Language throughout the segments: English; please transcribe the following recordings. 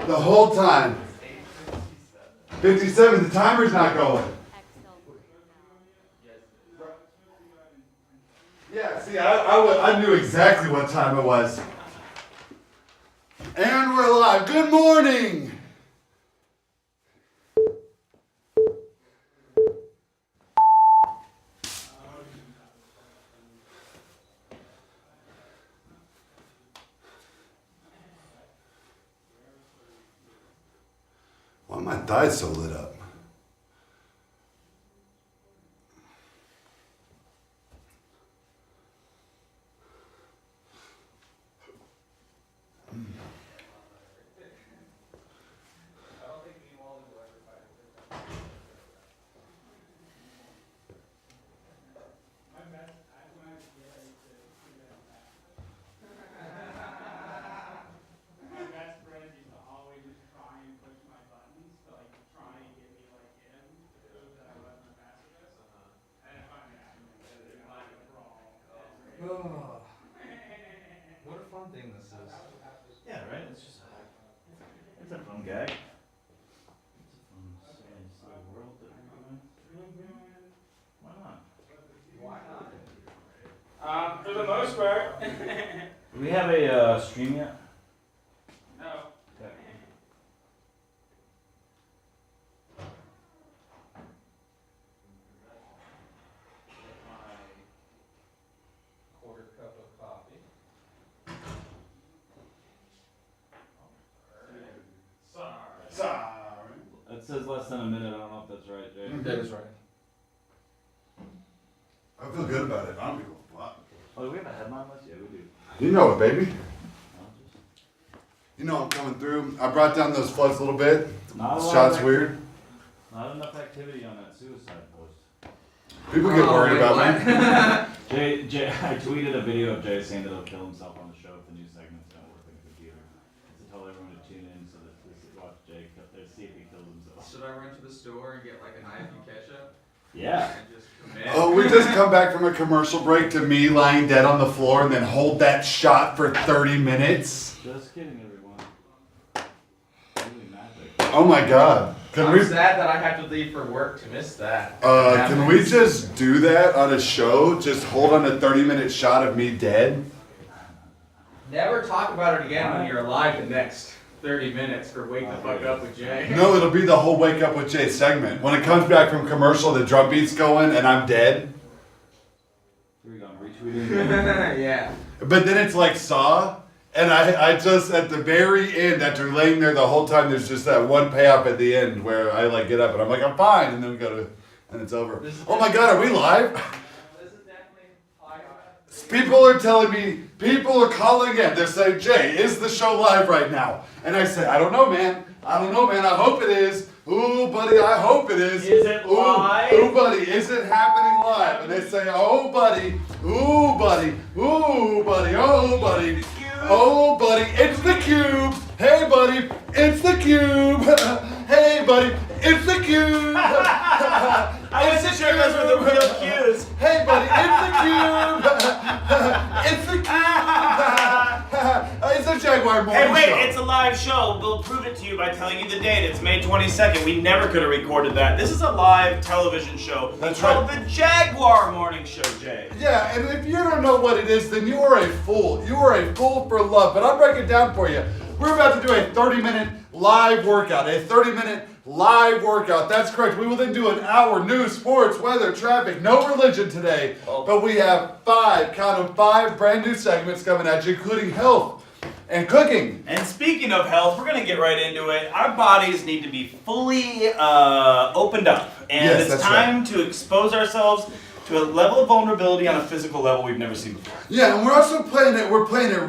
The whole time. 57, the timer's not going. Yeah, see, I knew exactly what time it was. And we're live. Good morning. Why are my thighs so lit up? Oh, what a fun thing this is. Yeah, right? It's a fun gag. It's a fun silly world that we're doing. Why not? Why not? For the most part. Do we have a stream yet? No. Okay. Quarter cup of coffee. Sorry. It says less than a minute. I don't know if that's right, Jay. That is right. I feel good about it. I don't give a fuck. Oh, do we have a headline list? Yeah, we do. You know it, baby. I'll just... You know I'm coming through. I brought down those floats a little bit. Not a The lot shot's of weird. Not enough activity on that suicide post. People get worried about me. I tweeted a video of Jay saying that he'll kill himself on the show if the new segments don't work on the computer. To tell everyone to tune in so that they watch Jay see if he kills himself. Should I run to the store and get like a knife and ketchup? Yeah. And just commit? Oh, we just come back from a commercial break to me lying dead on the floor and then hold that shot for 30 minutes. Just kidding, everyone. Really magic. Oh my god. Can I'm we sad that I have to leave for work to miss that. can we just do that on a show? Just hold on a 30-minute shot of me dead? Never talk about it again when you're alive the next 30 minutes for Wake the Fuck Up with Jay. No, it'll be the whole Wake Up with Jay segment. When it comes back from commercial, the drum beat's going and I'm dead. Here we go, I'm retweeting. Yeah. But then it's like Saw, and I just, at the very end, after laying there the whole time, there's just that one payoff at the end where I like get up and I'm like, I'm fine, and then we go to, and it's over. Oh my god, are we live? This is definitely high. People are telling me, people are calling in. They're saying, Jay, is the show live right now? And I say, I don't know, man. I don't know, man. I hope it is. Ooh, buddy, I hope it is. Is it live? Ooh, buddy, is it happening live? And they say, oh, buddy. Ooh, buddy. Ooh, buddy. Oh, buddy. Oh, buddy, it's the cube. Hey, buddy, it's the cube. Hey, buddy, it's the cube. I wasn't sure those were the real cues. Hey, buddy, it's the cube. It's the cube. It's a Jaguar morning Hey, wait, show. it's a live show. We'll prove it to you by telling you the date. It's May 22nd. We never could have recorded that. This is a live television show. That's called right. the J.A.G.U.A.R morning show, Jay. Yeah, and if you don't know what it is, then you are a fool. You are a fool for love. But I'll break it down for you. We're about to do a 30-minute live workout. A 30-minute live workout. That's correct. We will then do an hour news, sports, weather, traffic. No religion today. But we have 5 brand new segments coming at you, including health and cooking. And speaking of health, we're going to get right into it. Our bodies need to be fully opened up. And Yes, it's that's time to expose ourselves to a level of vulnerability on a physical level we've never seen before. Yeah, and we're also playing it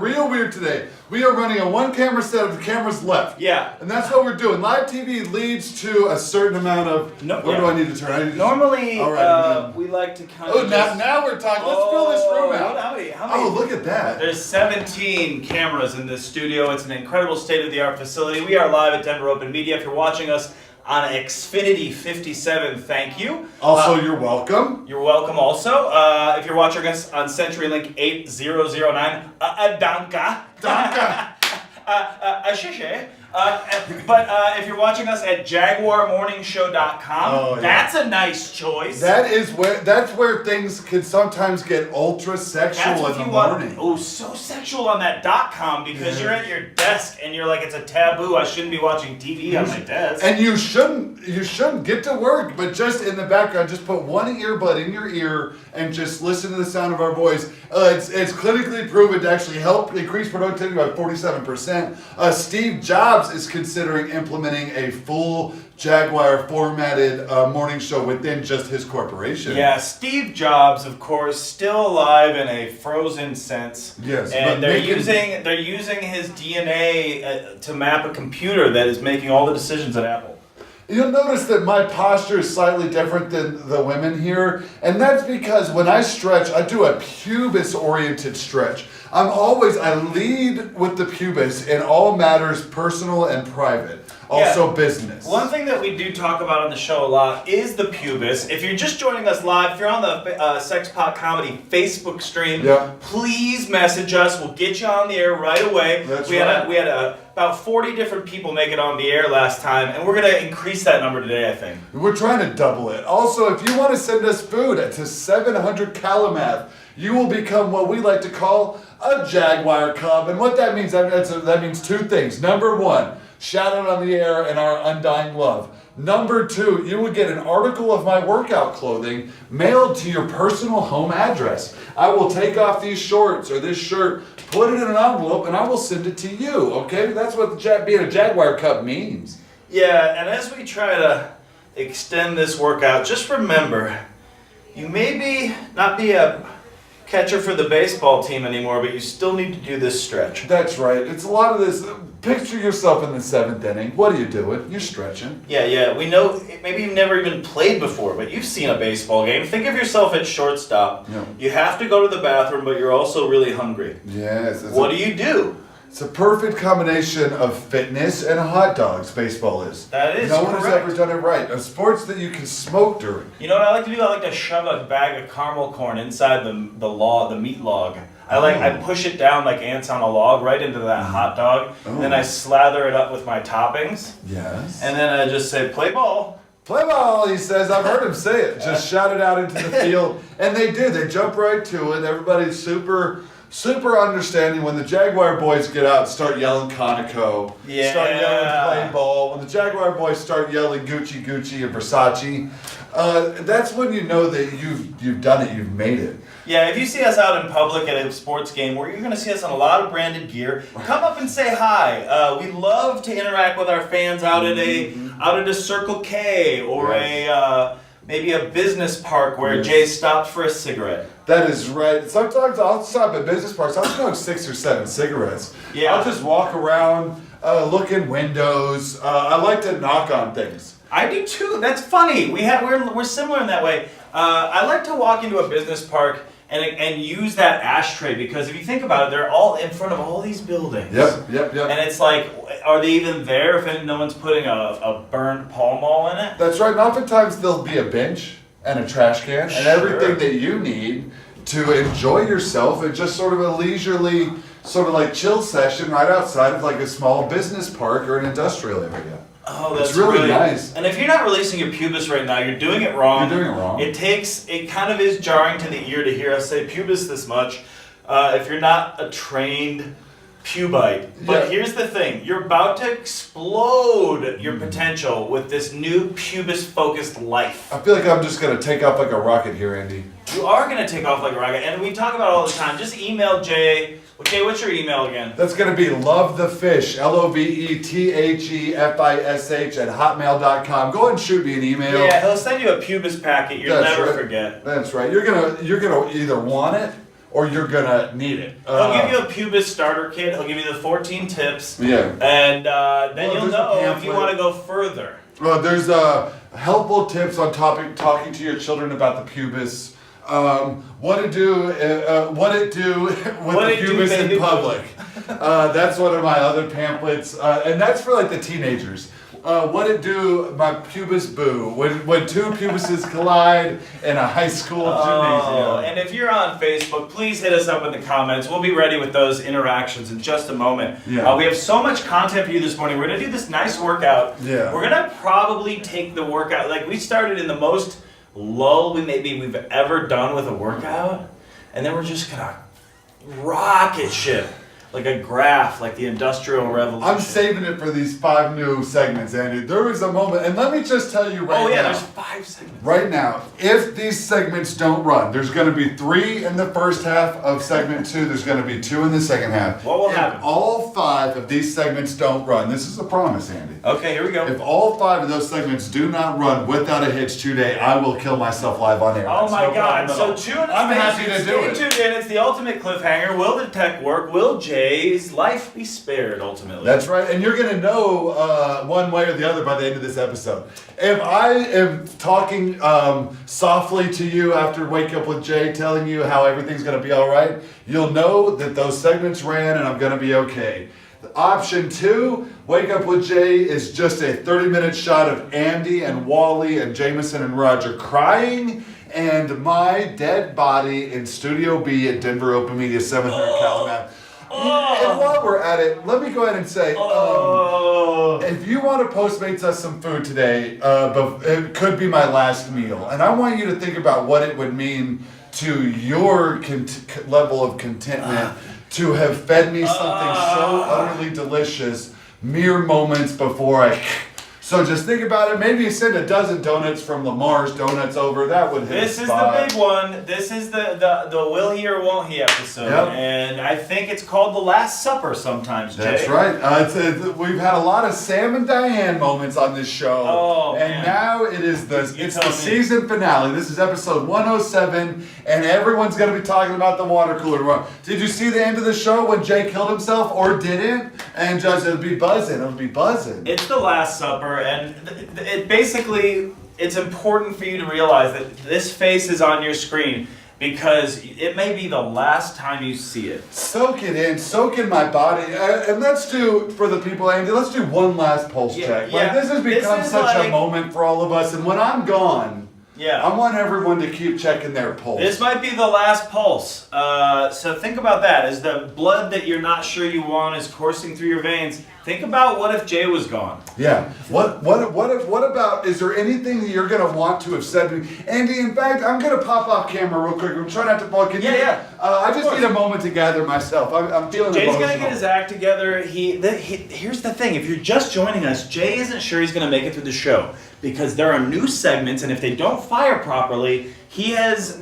real weird today. We are running a one camera setup, the camera's left. Yeah. And that's what we're doing. Live TV leads to a certain amount of, No, where yeah. do I need to turn? I need to Normally, All right, we like to kind oh, of just... now we're talking. Let's fill this room out. How many? Oh, look at that. There's 17 cameras in this studio. It's an incredible state-of-the-art facility. We are live at Denver Open Media. If you're watching us on Xfinity 57, thank you. Also, you're welcome. You're welcome also. If you're watching us on CenturyLink 8009, Danka. Danka. But if you're watching us at JaguarMorningShow.com, that's a nice choice. That's where things can sometimes get ultra sexual in the morning. So sexual on that .com because you're at your desk and you're like, it's a taboo. I shouldn't be watching TV on my desk. And you shouldn't get to work, but just in the background, just put one earbud in your ear and just listen to the sound of our voice. It's clinically proven to actually help increase productivity by 47%. Steve Jobs is considering implementing a full Jaguar formatted morning show within just his corporation. Yeah, Steve Jobs, of course, still alive in a frozen sense. Yes, and they're using his DNA to map a computer that is making all the decisions at Apple. You'll notice that my posture is slightly different than the women here, and that's because when I stretch, I do a pubis-oriented stretch. I lead with the pubis in all matters personal and private, also business. One thing that we do talk about on the show a lot is the pubis. If you're just joining us live, if you're on the Sexpot Comedy Facebook stream, please message us. We'll get you on the air right away. We had about 40 different people make it on the air last time, and we're going to increase that number today, I think. We're trying to double it. Also, if you want to send us food to 700 Kalamath, you will become what we like to call a Jaguar Cub. And what that means, that means two things. Number one, shout out on the air and our undying love. Number two, you will get an article of my workout clothing mailed to your personal home address. I will take off these shorts or this shirt, put it in an envelope, and I will send it to you, okay? That's what being a Jaguar Cub means. Yeah, and as we try to extend this workout, just remember, you may not be a catcher for the baseball team anymore, but you still need to do this stretch. That's right. It's a lot of this. Picture yourself in the 7th inning. What are you doing? You're stretching. Yeah. We know maybe you've never even played before, but you've seen a baseball game. Think of yourself at shortstop. Yeah. You have to go to the bathroom, but you're also really hungry. Yes. What do you do? It's a perfect combination of fitness and hot dogs, baseball is. That is No one has ever done it right. A sports that you can smoke during. You know what I like to do? I like to shove a bag of caramel corn inside the meat log. I push it down like ants on a log right into that hot dog. And then I slather it up with my toppings. Yes. And then I just say, play ball. Play ball, he says. I've heard him say it. Just shout it out into the field. And they do. They jump right to it. Everybody's super understanding. When the Jaguar boys get out and start yelling Conoco, start yelling play ball, when the Jaguar boys start yelling Gucci and Versace, that's when you know that you've done it, you've made it. Yeah, if you see us out in public at a sports game where you're going to see us in a lot of branded gear, come up and say hi. We love to interact with our fans out at a Circle K or maybe a business park where Jay stopped for a cigarette. That is right. Sometimes I'll stop at business parks. I'll smoke 6 or 7 cigarettes. Yeah. I'll just walk around, look in windows. I like to knock on things. I do too. That's funny. We're similar in that way. I like to walk into a business park and use that ashtray because if you think about it, they're all in front of all these buildings. Yep. And it's like, are they even there if no one's putting a burned Pall Mall in it? That's right. And oftentimes there'll be a bench and a trash can and everything that you need to enjoy yourself and just sort of a leisurely, sort of like chill session right outside of like a small business park or an industrial area. Oh, that's really nice. And if you're not releasing your pubis right now, you're doing it wrong. You're doing it wrong. It kind of is jarring to the ear to hear us say pubis this much if you're not a trained pubite. But here's the thing, you're about to explode your potential with this new pubis-focused life. I feel like I'm just going to take off like a rocket here, Andy. You are going to take off like a rocket, and we talk about it all the time. Just email Jay. Okay, what's your email again? That's going to be lovethefish, LOVETHEFISH @hotmail.com. Go ahead and shoot me an email. Yeah, he'll send you a pubis packet. You'll never forget. That's right. You're gonna either want it or you're gonna need it. He'll give you a pubis starter kit. He'll give you the 14 tips. Yeah. And then you'll know if you want to go further. There's helpful tips on talking to your children about the pubis. What to do with the pubis in public. That's one of my other pamphlets, and that's for like the teenagers. What it do, my pubis boo? When two pubises collide in a high school gymnasium. And if you're on Facebook, please hit us up in the comments. We'll be ready with those interactions in just a moment. Yeah. We have so much content for you this morning. We're going to do this nice workout. Yeah. We're going to probably take the workout, like we started in the most lull we've ever done with a workout, and then we're just going to rocket ship. Like a graph, like the Industrial Revolution. I'm saving it for these 5 new segments, Andy. There was a moment, and let me just tell you right now. There's 5 segments. Right now, if these segments don't run, there's going to be 3 in the first half of segment 2. There's going to be 2 in the second half. What will if happen? all 5 of these segments don't run, this is a promise, Andy. Okay, here we go. If all 5 of those segments do not run without a hitch today, I will kill myself live on air. Oh That's my no God! problem So at all. 2 in the I'm happy space. to do it. Stay tuned in. It's the ultimate cliffhanger. Will the tech work? Will Jay's life be spared ultimately? That's right, and you're gonna know one way or the other by the end of this episode. If I am talking softly to you after Wake Up with Jay, telling you how everything's gonna be all right, you'll know that those segments ran and I'm gonna be okay. Option 2, Wake Up with Jay, is just a 30-minute shot of Andy and Wally and Jameson and Roger crying and my dead body in Studio B at Denver Open Media 700 Kalamath. And while we're at it, let me go ahead and say, if you want to Postmates us some food today, it could be my last meal. And I want you to think about what it would mean to your level of contentment to have fed me something so utterly delicious mere moments before I... So just think about it. Maybe send a dozen donuts from Lamar's Donuts over. That would hit This a is spot. the big one. This is the will he or won't he episode. Yep. And I think it's called The Last Supper sometimes, Jay. That's right. We've had a lot of Sam and Diane moments on this show. Oh, and man. now it is the tell me. season finale. This is episode 107, and everyone's going to be talking about the water cooler tomorrow. Did you see the end of the show when Jay killed himself or didn't? And just it'll be buzzing. It'll be buzzing. It's The Last Supper, and it basically, it's important for you to realize that this face is on your screen because it may be the last time you see it. Soak it in, soak in my body, and let's do, for the people, Andy, let's do one last pulse check. Like, this has become such a moment for all of us, and when I'm gone, I want everyone to keep checking their pulse. This might be the last pulse. So think about that. As the blood that you're not sure you want is coursing through your veins, think about what if Jay was gone? Yeah. What about, is there anything that you're going to want to have said to me? Andy, in fact, I'm going to pop off camera real quick. I'm trying not to fall. I just need a moment to gather myself. I'm feeling Jay's emotional. going to get his act together. Here's the thing. If you're just joining us, Jay isn't sure he's going to make it through the show because there are new segments, and if they don't fire properly, he has,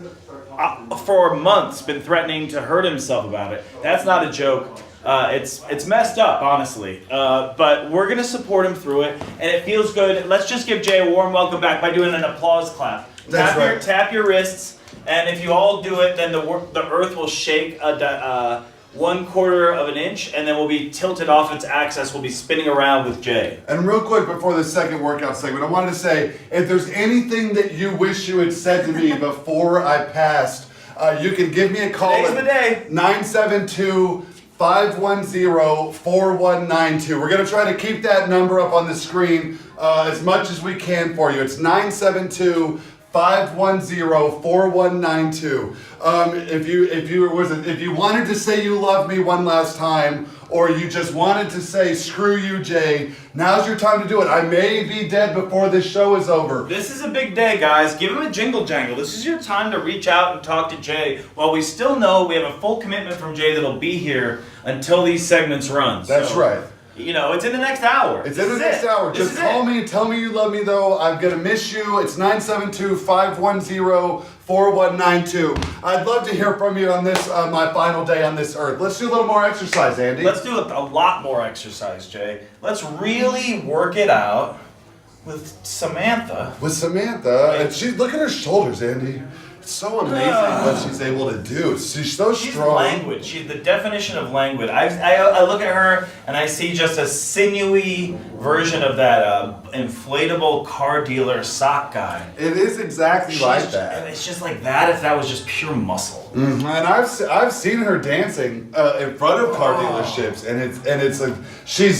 for months, been threatening to hurt himself about it. That's not a joke. It's messed up, honestly. But we're going to support him through it, and it feels good. Let's just give Jay a warm welcome back by doing an applause clap. Tap your wrists, and if you all do it, then the earth will shake 1/4 of an inch, and then we'll be tilted off its axis. We'll be spinning around with Jay. And real quick, before the second workout segment, I wanted to say, if there's anything that you wish you had said to me before I passed, you can give me a call. Today's the day. 972-510-4192. We're going to try to keep that number up on the screen as much as we can for you. It's 972-510-4192. If you wanted to say you love me one last time, or you just wanted to say screw you, Jay, now's your time to do it. I may be dead before this show is over. This is a big day, guys. Give him a jingle jangle. This is your time to reach out and talk to Jay. While we still know we have a full commitment from Jay that'll be here until these segments run. That's right. You know, it's in the next hour. It's in the next hour. Just call me and tell me you love me, though. I'm going to miss you. It's 972-510-4192. I'd love to hear from you on this, my final day on this earth. Let's do a little more exercise, Andy. Let's do a lot more exercise, Jay. Let's really work it out with Samantha. And look at her shoulders, Andy. It's so amazing what she's able to do. She's so strong. She's languid. She's the definition of languid. I look at her and I see just a sinewy version of that inflatable car dealer sock guy. It is exactly like that. It's just like that if that was just pure muscle. And I've seen her dancing in front of car dealerships, and it's like she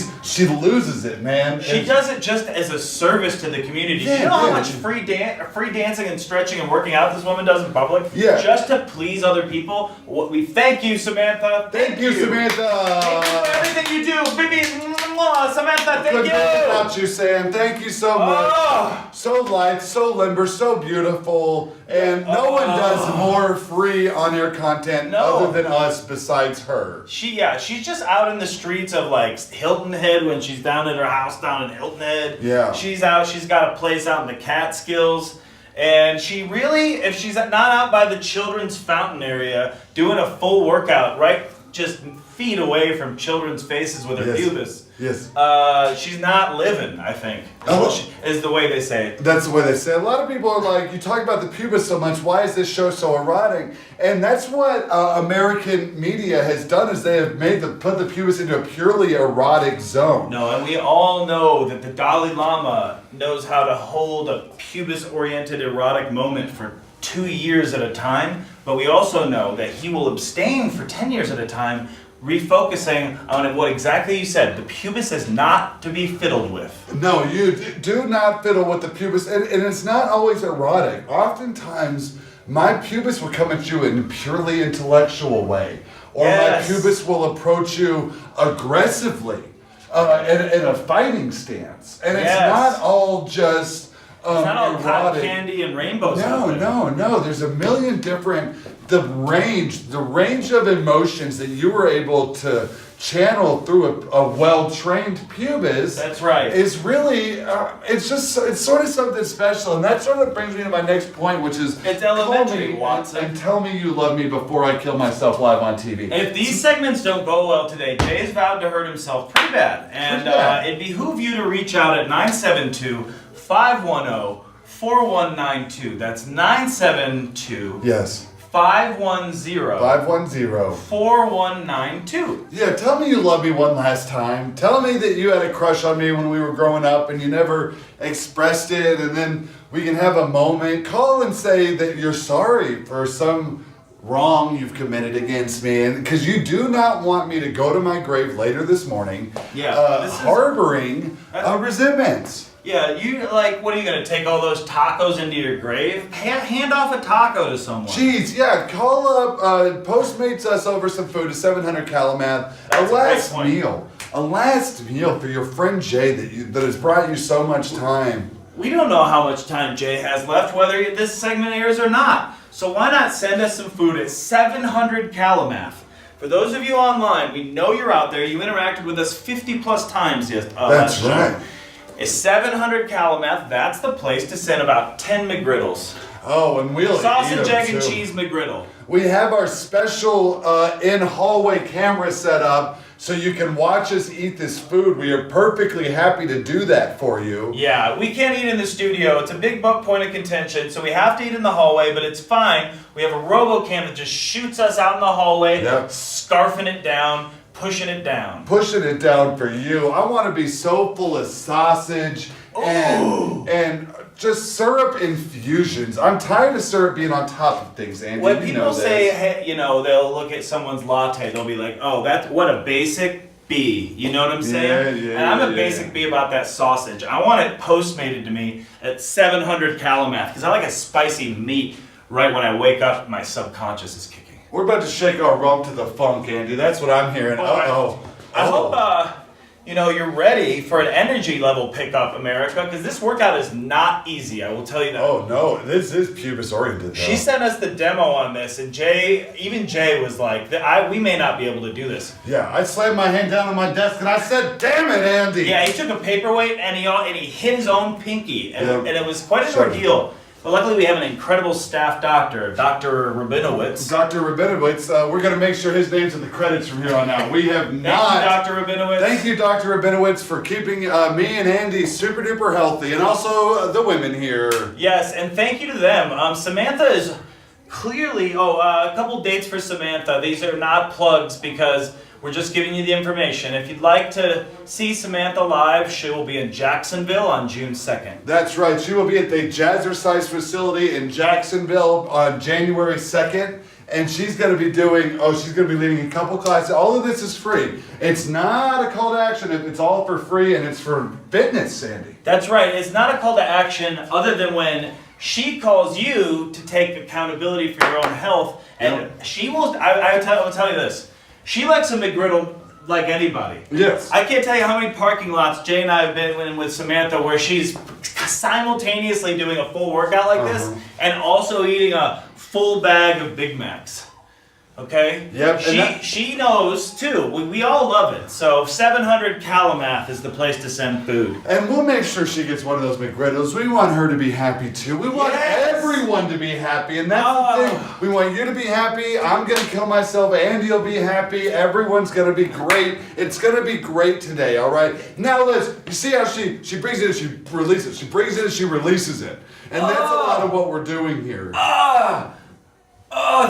loses it, man. She does it just as a service to the community. Yeah, you know how much free dancing and stretching and working out this woman does in public? Yeah. Just to please other people. We thank you, Samantha. Thank you, Samantha. Thank you for everything you do. Baby, Samantha, thank Couldn't you. do without you, Sam. Thank you so much. Oh. So light, so limber, so beautiful, and no one does more free on-air content other than us besides her. She's just out in the streets of like Hilton Head when she's down at her house down in Hilton Head. Yeah. She's got a place out in the Catskills. And she really, if she's not out by the children's fountain area doing a full workout, right, just feet away from children's faces with her pubis. Yes. She's not living, I think, is the way they say it. That's the way they say it. A lot of people are like, you talk about the pubis so much, why is this show so erotic? And that's what American media has done, is they have put the pubis into a purely erotic zone. No, and we all know that the Dalai Lama knows how to hold a pubis-oriented erotic moment for 2 years at a time, but we also know that he will abstain for 10 years at a time, refocusing on what exactly you said. The pubis is not to be fiddled with. No, you do not fiddle with the pubis, and it's not always erotic. Oftentimes, my pubis will come at you in a purely intellectual way, or my pubis will approach you aggressively in a fighing stance, and it's not all just it's not all erotic. cotton candy and rainbows. No. There's a million different. The range of emotions that you were able to channel through a well-trained pubis. That's right. Is really it's sort of something special, and that sort of brings me to my next point, which is it's elementary, call me, Watson. and tell me you love me before I kill myself live on TV. If these segments don't go well today, Jay's vowed to hurt himself pretty bad, and it behooves you to reach out at 972-510-4192. That's 972. Yes. 510-4192. Yeah, tell me you love me one last time. Tell me that you had a crush on me when we were growing up and you never expressed it, and then we can have a moment. Call and say that you're sorry for some wrong you've committed against me, and because you do not want me to go to my grave later this morning harboring resentments. Yeah, what are you going to take all those tacos into your grave? Hand off a taco to someone. Jeez, yeah, call up, Postmates us over some food to 700 Kalamath. That's A last meal for your friend Jay that has brought you so much time. We don't know how much time Jay has left, whether this segment airs or not. So why not send us some food at 700 Kalamath? For those of you online, we know you're out there. You interacted with us 50 plus times That's right. It's 700 Kalamath. That's the place to send about 10 McGriddles. Oh, and we'll sausage, egg, and cheese McGriddle. We have our special in-hallway camera set up so you can watch us eat this food. We are perfectly happy to do that for you. Yeah, we can't eat in the studio. It's a big buck point of contention, so we have to eat in the hallway, but it's fine. We have a RoboCam that just shoots us out in the hallway, scarfing it down, pushing it down. Pushing it down for you. I want to be so full of sausage and just syrup infusions. I'm tired of syrup being on top of things, Andy. When people say, hey, they'll look at someone's latte, they'll be like, oh, what a basic B. You know what I'm saying? Yeah, and I'm a basic B about that sausage. I want it postmated to me at 700 Kalamath because I like a spicy meat right when I wake up. My subconscious is kicking. We're about to shake our rump to the funk, Andy. That's what I'm hearing. I hope you're ready for an energy level pickup, America, because this workout is not easy. I will tell you that. Oh no, this is pubis oriented. She sent us the demo on this, and Jay was like, "We may not be able to do this." Yeah, I slammed my hand down on my desk and I said, "Damn it, Andy!" Yeah, he took a paperweight and he hit his own pinky, and it was quite an ordeal. But luckily, we have an incredible staff doctor, Dr. Rabinowitz. Dr. Rabinowitz, we're going to make sure his name's in the credits from here on out. We have not. Thank you, Dr. Rabinowitz. Thank you, Dr. Rabinowitz, for keeping me and Andy super duper healthy, and also the women here. Yes, and thank you to them. Samantha is clearly. A couple dates for Samantha. These are not plugs because we're just giving you the information. If you'd like to see Samantha live, she will be in Jacksonville on June 2nd. That's right. She will be at the Jazzercise facility in Jacksonville on January 2nd. And she's going to be she's going to be leading a couple classes. All of this is free. It's not a call to action. It's all for free, and it's for fitness, Sandy. That's right. It's not a call to action other than when she calls you to take accountability for your own health. And she will, I will tell you this. She likes a McGriddle like anybody. Yes. I can't tell you how many parking lots Jay and I have been in with Samantha where she's simultaneously doing a full workout like this and also eating a full bag of Big Macs. Okay? Yep. She knows too. We all love it. So 700 Kalamath is the place to send food. And we'll make sure she gets one of those McGriddles. We want her to be happy too. We want everyone to be happy. And that's the thing. We want you to be happy. I'm going to kill myself. Andy will be happy. Everyone's going to be great. It's going to be great today, all right? Now, Liz, you see how she brings it and she releases it. She brings it and she releases it. And that's a lot of what we're doing here.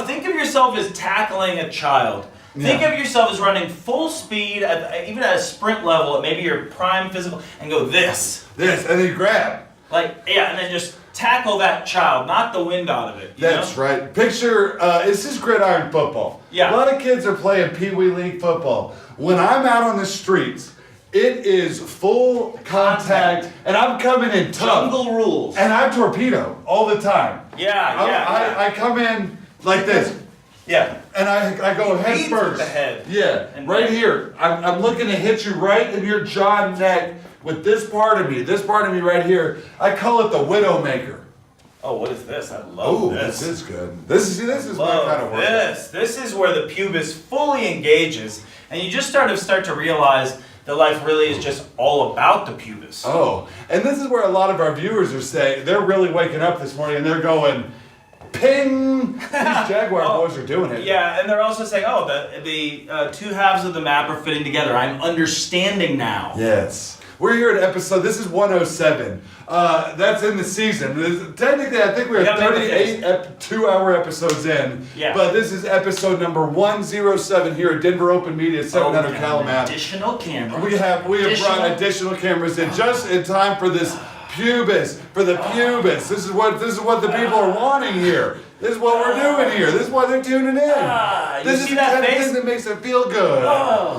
Think of yourself as tackling a child. Think of yourself as running full speed, even at a sprint level, at maybe your prime physical, and go this. And then you grab. And then just tackle that child, knock the wind out of it. That's right. Picture, this is gridiron football. Yeah. A lot of kids are playing Pee Wee League football. When I'm out on the streets, it is full contact, and I'm coming in tough. Jungle rules. And I torpedo all the time. Yeah. I come in like this. Yeah. And I go head Leads first. with the head. Yeah. And right neck. here. I'm looking to hit you right in your jaw and neck with this part of me. This part of me right here. I call it the Widowmaker. Oh, what is this? I love this. This is good. This is my kind of work. This is where the pubis fully engages, and you just start to realize that life really is just all about the pubis. Oh, and this is where a lot of our viewers are saying, they're really waking up this morning and they're going, ping! These Jaguar boys are doing it. Yeah, and they're also saying, the two halves of the map are fitting together. I'm understanding now. Yes. We're here at episode, this is 107. That's in the season. Technically, I think we're 38 2-hour episodes in. Yeah. But this is episode number 107 here at Denver Open Media, 700 Kalamath. Additional camera. We have brought additional cameras in just in time for this pubis, for the pubis. This is what the people are wanting here. This is what we're doing here. This is why they're tuning in. This is the kind of thing that makes them feel good.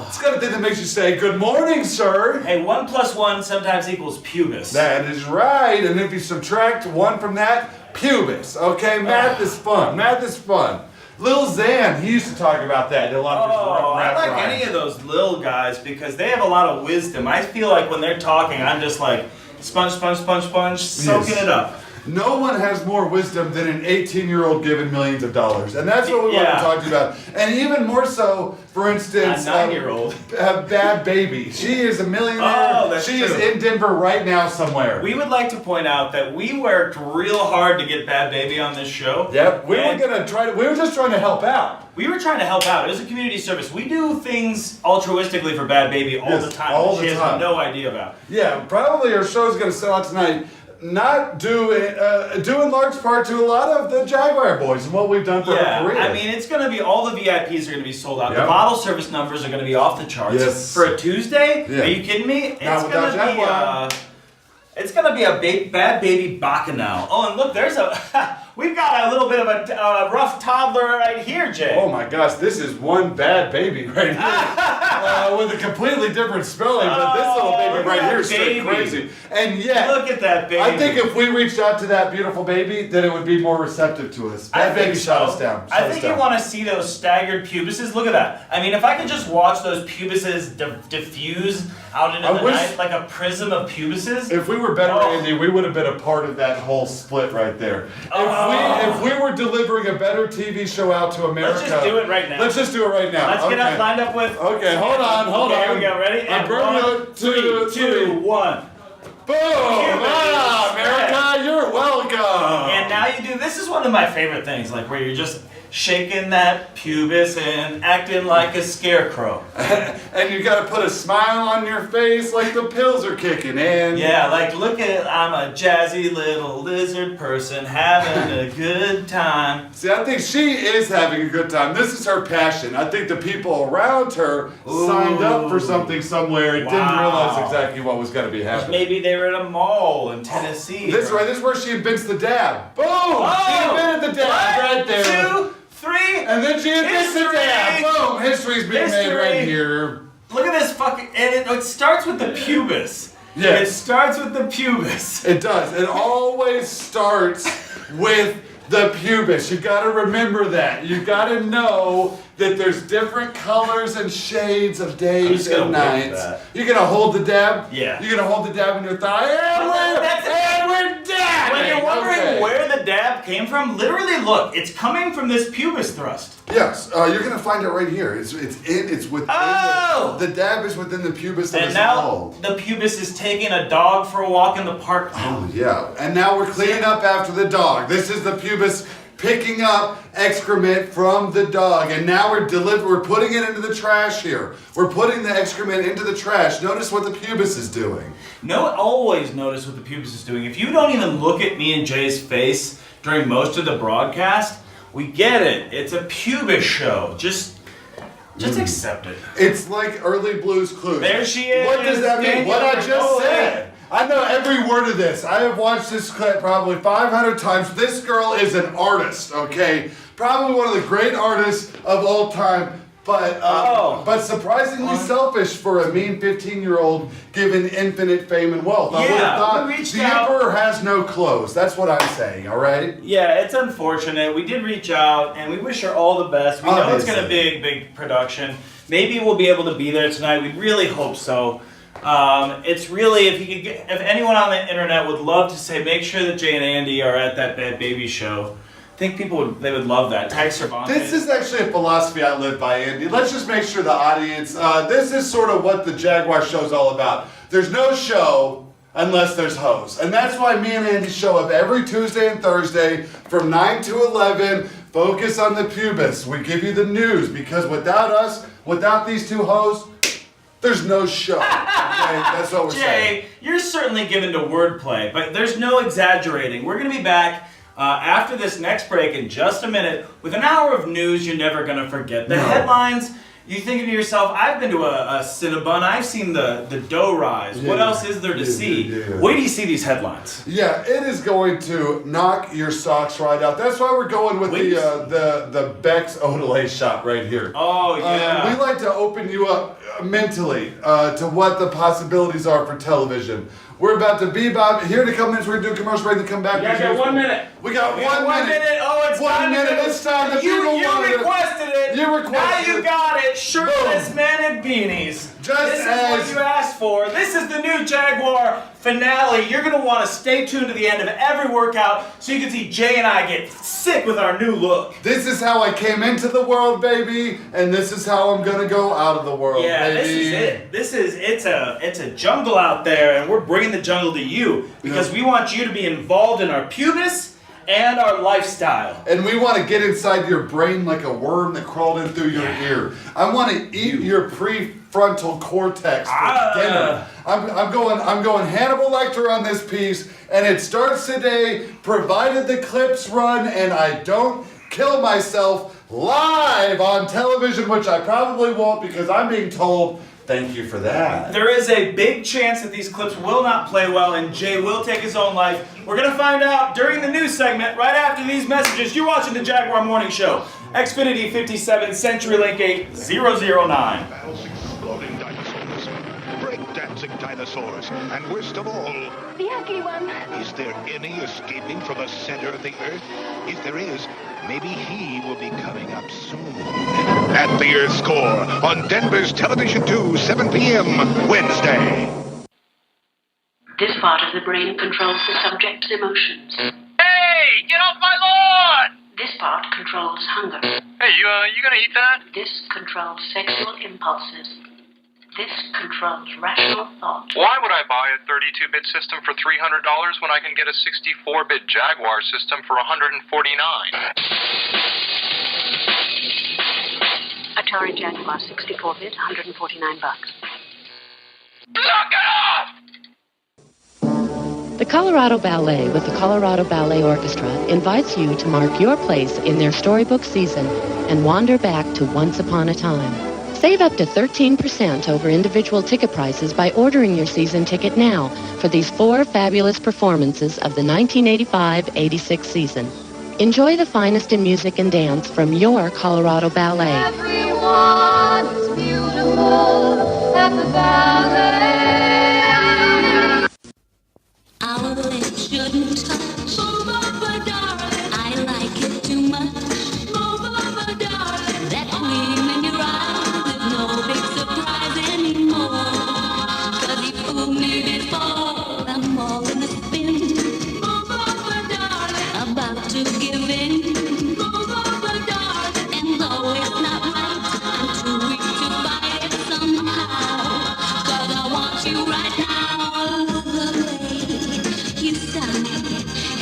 It's the kind of thing that makes you say, "Good morning, sir." Hey, 1 + 1 sometimes equals pubis. That is right. And if you subtract 1 from that, pubis. Okay, math is fun. Math is fun. Lil Xan, he used to talk about that. A lot of I like any of those little guys because they have a lot of wisdom. I feel like when they're talking, I'm just like sponge, soaking it up. No one has more wisdom than an 18-year-old given millions of dollars. And that's what we want to talk to you about. And even more so, for instance, a 9-year-old. Bad Baby. She is a millionaire. Oh, that's she true. is in Denver right now somewhere. We would like to point out that we worked real hard to get Bad Baby on this show. Yep. We were just trying to help out. We were trying to help out. It was a community service. We do things altruistically for Bad Baby all the time. All the she time. has no idea about. Yeah, probably our show's going to sell out tonight. Not due in large part to a lot of the Jaguar boys and what we've done for our career. I mean, it's going to be, all the VIPs are going to be sold out. Yep. The bottle service numbers are going to be off the charts. Yes. For a Tuesday? Yeah. Are you kidding me? It's going to be a Bad Baby Bacchanal. Oh, and look, we've got a little bit of a rough toddler right here, Jay. Oh my gosh, this is one Bad Baby right here. With a completely different spelling, but this little baby right here is straight crazy. And yet, look at that baby. I think if we reached out to that beautiful baby, then it would be more receptive to us. Bad Baby shut us down. I think you want to see those staggered pubises. Look at that. I mean, if I could just watch those pubises diffuse out into the night like a prism of pubises. If we were better, Andy, we would have been a part of that whole split right there. If we were delivering a better TV show out to America. Let's just do it right now. Let's just do it right now. Let's get us lined up with. Okay, hold on. Here we go. Ready? And 1, 2, 3. 1. Boom! America, you're welcome. And now you do. This is one of my favorite things, like where you're just shaking that pubis and acting like a scarecrow. And you gotta put a smile on your face like the pills are kicking in. Yeah, like look at it, I'm a jazzy little lizard person having a good time. See, I think she is having a good time. This is her passion. I think the people around her signed up for something somewhere and didn't realize exactly what was gonna be happening. Maybe they were at a mall in Tennessee. This is where she invents the dab. Boom! She invented the dab right there. 1, 2, 3. And then she gets the dab. Boom! History's being made right here. Look at this fucking, and it starts with the pubis. Yeah. It starts with the pubis. It does. It always starts with the pubis. You gotta remember that. You gotta know that there's different colors and shades of days and nights. You're gonna hold the dab? Yeah. You're gonna hold the dab in your thigh? And we're dabbing! When you're wondering where the dab came from, literally look, it's coming from this pubis thrust. Yes, you're gonna find it right here. It's within the dab is within the pubis of and now the pubis is taking a dog for a walk in the park. Oh yeah, and now we're cleaning up after the dog. This is the pubis picking up excrement from the dog, and now we're putting it into the trash here. We're putting the excrement into the trash. Notice what the pubis is doing. Always notice what the pubis is doing. If you don't even look at me and Jay's face during most of the broadcast, we get it. It's a pubis show. Just accept it. It's like early Blue's Clues. There she is. What does that mean? What I just said. I know every word of this. I have watched this clip probably 500 times. This girl is an artist, okay? Probably one of the great artists of all time, but surprisingly selfish for a mean 15-year-old given infinite fame and wealth. I would have thought the emperor has no clothes. That's what I'm saying, all right? Yeah, it's unfortunate. We did reach out, and we wish her all the best. We know it's going to be a big production. Maybe we'll be able to be there tonight. We really hope so. It's really, if anyone on the internet would love to say, make sure that Jay and Andy are at that Bad Baby show. I think they would love that. Tag Cervantes. This is actually a philosophy I live by, Andy. Let's just make sure the audience, this is sort of what the Jaguar show is all about. There's no show unless there's hosts. And that's why me and Andy show up every Tuesday and Thursday from 9 to 11. Focus on the pubis. We give you the news because without us, without these two hosts, there's no show. Okay? That's what we're saying. Jay, you're certainly given to wordplay, but there's no exaggerating. We're going to be back after this next break in just a minute with an hour of news you're never going to forget. The headlines, you're thinking to yourself, I've been to a Cinnabon, I've seen the dough rise. What else is there to see? Wait till you see these headlines. Yeah, it is going to knock your socks right out. That's why we're going with the Beck's Odelay shot right here. Oh, yeah. We like to open you up mentally to what the possibilities are for television. We're about to be here in a couple minutes. We're going to do a commercial break and come back. We got 1 minute. We got 1 minute. Oh, it's 1 minute. It's time. The people wanted it. You requested it. You requested it. Now you got it. Shirtless Boom. men in beanies. This is what you asked for. This is the new Jaguar finale. You're going to want to stay tuned to the end of every workout so you can see Jay and I get sick with our new look. This is how I came into the world, baby, and this is how I'm going to go out of the world, baby. This is it. It's a jungle out there, and we're bringing the jungle to you because we want you to be involved in our pubis and our lifestyle. And we want to get inside your brain like a worm that crawled in through your ear. I want to eat your prefrontal cortex for dinner. I'm going Hannibal Lecter on this piece, and it starts today, provided the clips run and I don't kill myself live on television, which I probably won't because I'm being told, thank you for that. There is a big chance that these clips will not play well and Jay will take his own life. We're going to find out during the news segment right after these messages. You're watching the Jaguar Morning Show. Xfinity 57, CenturyLink 8009. Exploding dinosaurs, break-dancing dinosaurs, and worst of all, the ugly one. Is there any escaping from the center of the Earth? If there is, maybe he will be coming up soon. At the Earth Score on Denver's Television 2, 7 p.m. Wednesday. This part of the brain controls the subject's emotions. Hey, get off my lawn! This part controls hunger. Hey, you gonna eat that? This controls sexual impulses. This controls rational thought. Why would I buy a 32-bit system for $300 when I can get a 64-bit Jaguar system for $149? Atari Jaguar 64-bit, $149. Knock it off! The Colorado Ballet with the Colorado Ballet Orchestra invites you to mark your place in their storybook season and wander back to Once Upon a Time. Save up to 13% over individual ticket prices by ordering your season ticket now for these 4 fabulous performances of the 1985-86 season. Enjoy the finest in music and dance from your Colorado Ballet. Everyone is beautiful at the ballet. Our lips shouldn't touch. Move over, darling. I like it too much. Move over, darling. That gleam in your eyes is no big surprise anymore. 'Cause you fooled me before. I'm all in a spin. Move over, darling. About to give in. Move over, darling. And though it's not right, I'm too weak to fight it somehow. 'Cause I want you right now. You sigh,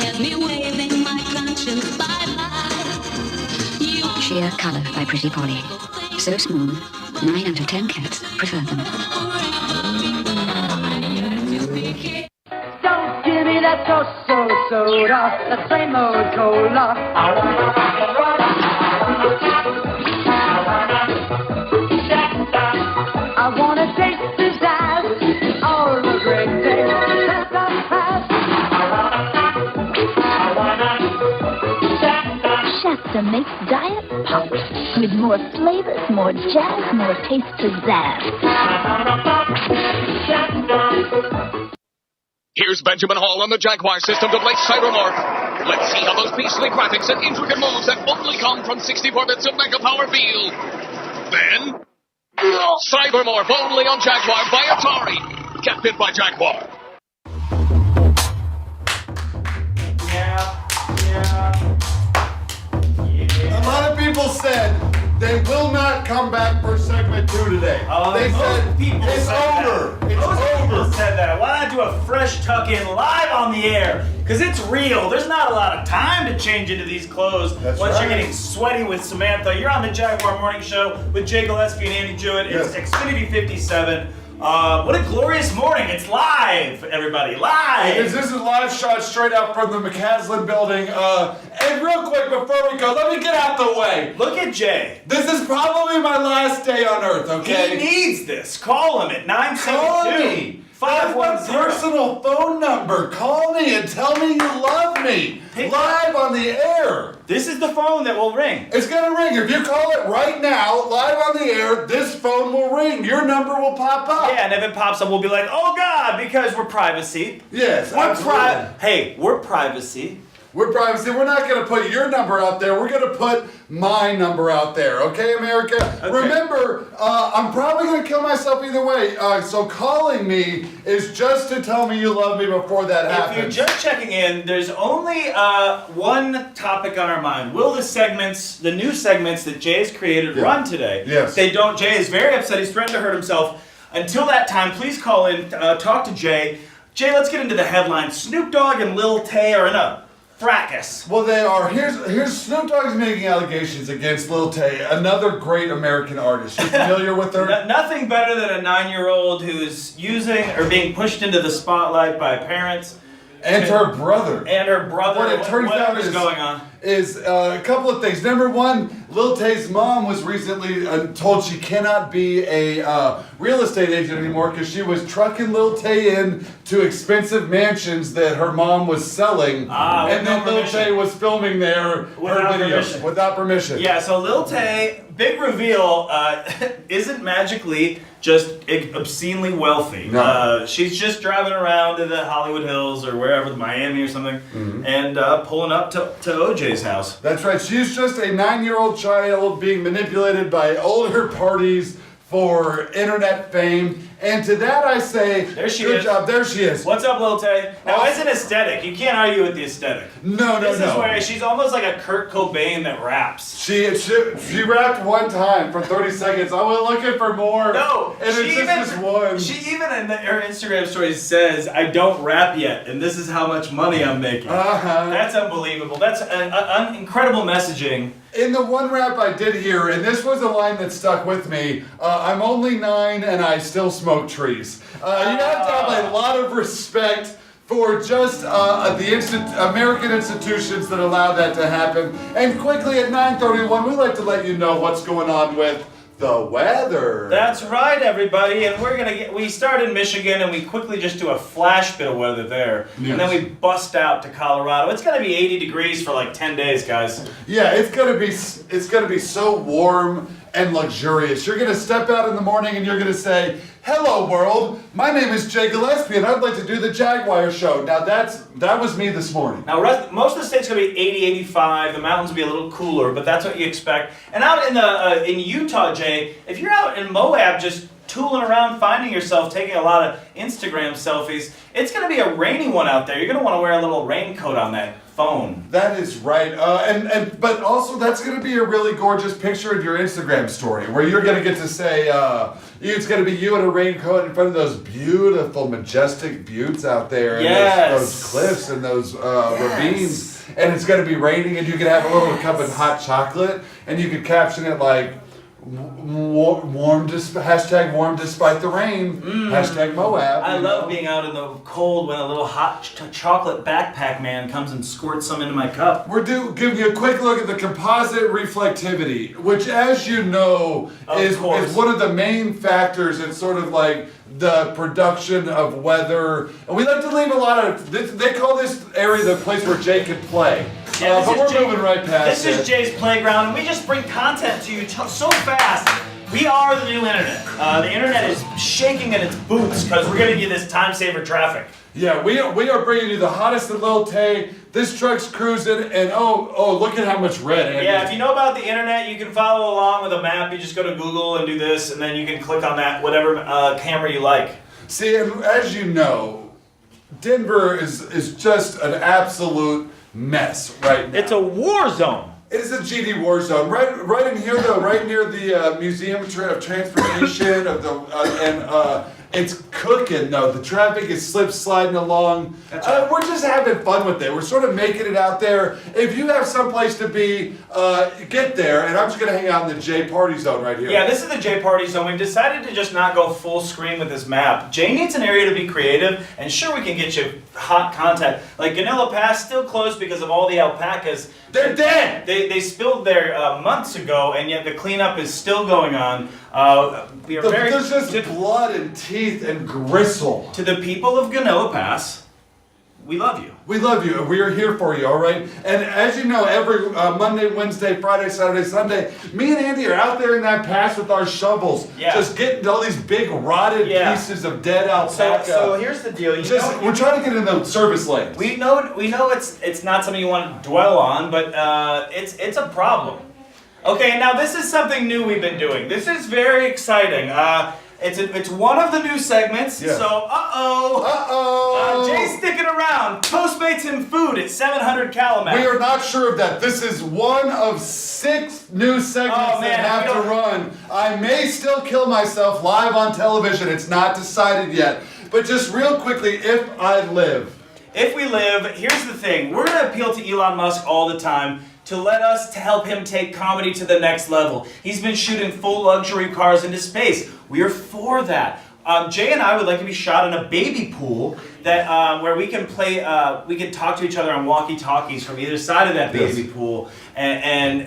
have me waving my conscience bye-bye. Sheer colour by Pretty Polly. So smooth, 9 out of 10 cats prefer them. Don't give me that so soda, that same old cola. I wanna taste the jazz, all the great days that I have. Shasta makes diet pops with more flavors, more jazz, more taste pizzazz. Here's Benjamin Hall on the Jaguar system to play Cybermorph. Let's see how those beastly graphics and intricate moves that only come from 64 bits of Mega Power feel. Then, Cybermorph only on Jaguar by Atari. Get bit by Jaguar. A lot of people said they will not come back for segment 2 today. They said it's over. It's over. People said that. Why not do a fresh tuck-in live on the air? Because it's real. There's not a lot of time to change into these clothes. That's once right. you're getting sweaty with Samantha. You're on the Jaguar Morning Show with Jay Gillespie and Andy Juett. It's Xfinity 57. What a glorious morning. It's live, everybody. Live. This is a live shot straight out from the McCaslin building. And real quick before we go, let me get out the way. Look at Jay. This is probably my last day on Earth, okay? He needs this. Call him at 972. Call me. That's my 510. personal phone number. Call me and tell me you love me. Live on the air. This is the phone that will ring. It's gonna ring. If you call it right now, live on the air, this phone will ring. Your number will pop up. Yeah, and if it pops up, we'll be like, oh God, because we're privacy. Yes, absolutely. We're privacy. We're privacy. We're not going to put your number out there. We're going to put my number out there. Okay, America? Okay. Remember, I'm probably going to kill myself either way. So calling me is just to tell me you love me before that happens. If you're just checking in, there's only one topic on our mind. Will the new segments that Jay's created run today? Yes. They don't. Jay is very upset. He's threatened to hurt himself. Until that time, please call in, talk to Jay. Jay, let's get into the headlines. Snoop Dogg and Lil Tay are in a fracas. Well, they are. Here's Snoop Dogg's making allegations against Lil Tay, another great American artist. You familiar with her? Nothing better than a 9-year-old who's using or being pushed into the spotlight by parents. And her brother. What it turns out is going on is a couple of things. Number one, Lil Tay's mom was recently told she cannot be a real estate agent anymore because she was trucking Lil Tay in to expensive mansions that her mom was selling. And then Lil Tay was filming there without permission. Yeah, so Lil Tay, big reveal, isn't magically just obscenely wealthy. No. She's just driving around in the Hollywood Hills or wherever, Miami or something, and pulling up to OJ's house. That's right. She's just a 9-year-old child being manipulated by older parties for internet fame. And to that I say, good job. There she is. What's up, Lil Tay? Now, it's an aesthetic. You can't argue with the aesthetic. This is where she's almost like a Kurt Cobain that raps. She rapped one time for 30 seconds. I was looking for more. No, and it's just this one. She even in her Instagram story says, I don't rap yet, and this is how much money I'm making. That's unbelievable. That's an incredible messaging. In the one rap I did hear, and this was a line that stuck with me, I'm only 9 and I still smoke trees. You have to have a lot of respect for just the American institutions that allow that to happen. And quickly at 9:31, we like to let you know what's going on with The weather. That's right, everybody, and we start in Michigan and we quickly just do a flash bit of weather there, and then we bust out to Colorado. It's gonna be 80 degrees for like 10 days, guys. Yeah, it's gonna be so warm and luxurious. You're gonna step out in the morning and you're gonna say, "Hello world, my name is J.A.G.U.A.R and I'd like to do the Jaguar show." Now that was me this morning. Now most of the state's gonna be 80, 85. The mountains will be a little cooler, but that's what you expect. And out in Utah, Jay, if you're out in Moab just tooling around, finding yourself taking a lot of Instagram selfies, it's gonna be a rainy one out there. You're gonna want to wear a little raincoat on that phone. That is right, but also that's going to be a really gorgeous picture in your Instagram story where you're going to get to say, it's going to be you in a raincoat in front of those beautiful, majestic buttes out there, and those cliffs and those ravines, and it's going to be raining, and you can have a little cup of hot chocolate, and you could caption it like, warm despite the rain. Hashtag Moab. I love being out in the cold when a little hot chocolate backpack man comes and squirts some into my cup. We're giving you a quick look at the composite reflectivity, which, as you know, is one of the main factors in sort of like the production of weather. And we like to leave a lot of, they call this area the place where Jay could play. Yeah, but we're moving right past This is Jay's playground, and we just bring content to you so fast. We are the new internet. The internet is shaking in its boots because we're giving you this time saver traffic. Yeah, we are bringing you the hottest in Lil Tay. This truck's cruising, and oh, look at how much red, Andy. Yeah, if you know about the internet, you can follow along with a map. You just go to Google and do this, and then you can click on that, whatever camera you like. See, and as you know, Denver is just an absolute mess right now. It's a war zone. It is a GD war zone. Right in here, though, right near the Museum of Transportation it's cooking, though. The traffic is sliding along. That's right. We're just having fun with it. We're sort of making it out there. If you have someplace to be, get there. And I'm just going to hang out in the J Party Zone right here. Yeah, this is the J Party Zone. We've decided to just not go full screen with this map. Jay needs an area to be creative, and sure, we can get you hot content. Like Ganilla Pass, still closed because of all the alpacas. They're dead! They spilled there months ago, and yet the cleanup is still going on. There's just blood and teeth and gristle. To the people of Ganilla Pass, we love you. We love you, and we are here for you, all right? And as you know, every Monday, Wednesday, Friday, Saturday, Sunday, me and Andy are out there in that pass with our shovels, just getting all these big rotted pieces of dead alpaca. So here's the deal. We're trying to get in the service lanes. We know it's not something you want to dwell on, but it's a problem. Okay, now this is something new we've been doing. This is very exciting. It's one of the new segments. Yeah. So Jay's sticking around. Postmates and food at 700 Kalamath. We are not sure of that. This is one of 6 new segments that have to run. I may still kill myself live on television. It's not decided yet. But just real quickly, if I live. If we live, here's the thing. We're going to appeal to Elon Musk all the time to help him take comedy to the next level. He's been shooting full luxury cars into space. We are for that. Jay and I would like to be shot in a baby pool that where we can play. We can talk to each other on walkie-talkies from either side of that baby pool, and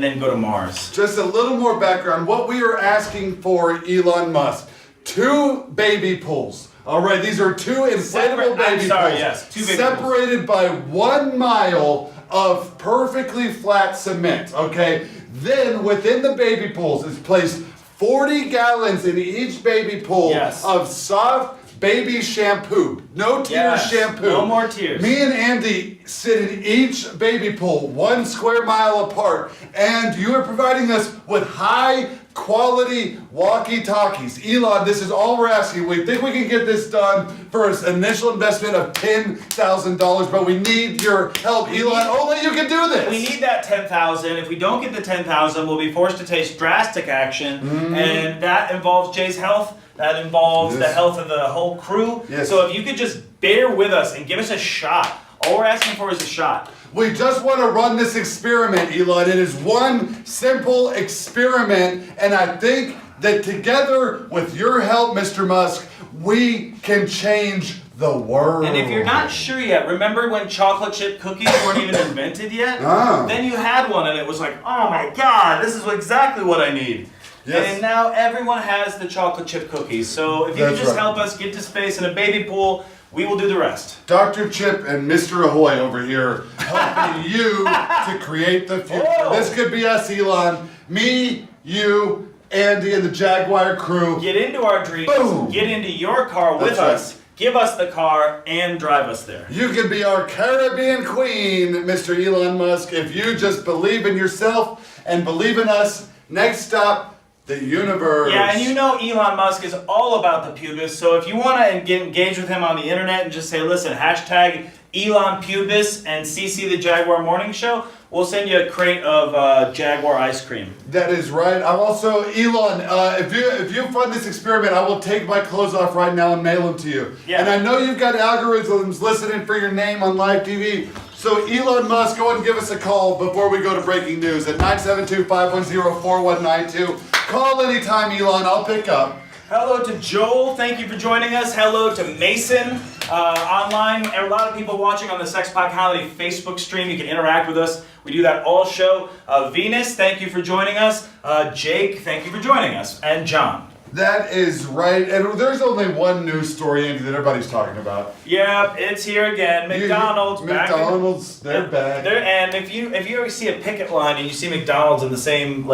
then go to Mars. Just a little more background. What we are asking for, Elon Musk, 2 baby pools. All right, these are 2 inflatable baby pools. Yes, 2 baby separated by 1 mile of perfectly flat cement. Okay, then within the baby pools is placed 40 gallons in each baby pool of soft baby shampoo. No tears shampoo. No more tears. Me and Andy sit in each baby pool 1 square mile apart, and you are providing us with high quality walkie-talkies. Elon, this is all we're asking. We think we can get this done for an initial investment of $10,000, but we need your help, Elon. Only you can do this. We need that $10,000. If we don't get the $10,000, we'll be forced to take drastic action, and that involves Jay's health. That involves the health of the whole crew. So if you could just bear with us and give us a shot. All we're asking for is a shot. We just want to run this experiment, Elon. It is one simple experiment, and I think that together with your help, Mr. Musk, we can change the world. And if you're not sure yet, remember when chocolate chip cookies weren't even invented yet? Then you had one and it was like, oh my God, this is exactly what I need. Yes. And now everyone has the chocolate chip cookies. So if you can That's just right. help us get to space in a baby pool, we will do the rest. Dr. Chip and Mr. Ahoy over here helping you to create the future. Whoa. This could be us, Elon. Me, you, Andy, and the Jaguar crew. Get into our dreams. Boom. Get into your car with That's right. us. Give us the car and drive us there. You can be our Caribbean queen, Mr. Elon Musk, if you just believe in yourself and believe in us. Next stop, the universe. Yeah, and you know Elon Musk is all about the pubis, so if you want to engage with him on the internet and just say, listen, hashtag Elon Pubis and CC the Jaguar Morning Show, we'll send you a crate of Jaguar ice cream. That is right. I'm also, Elon, if you fund this experiment, I will take my clothes off right now and mail them to you. Yeah. And I know you've got algorithms listening for your name on live TV. So Elon Musk, go ahead and give us a call before we go to breaking news at 972-510-4192. Call anytime, Elon. I'll pick up. Hello to Joel, thank you for joining us. Hello to Mason, online. A lot of people watching on the Sexpot Comedy Facebook stream. You can interact with us. We do that all show. Venus, thank you for joining us. Jake, thank you for joining us. And John. That is right. And there's only one news story, Andy, that everybody's talking about. Yep, it's here again. McDonald's back. McDonald's, they're back. And if you ever see a picket line and you see McDonald's in the same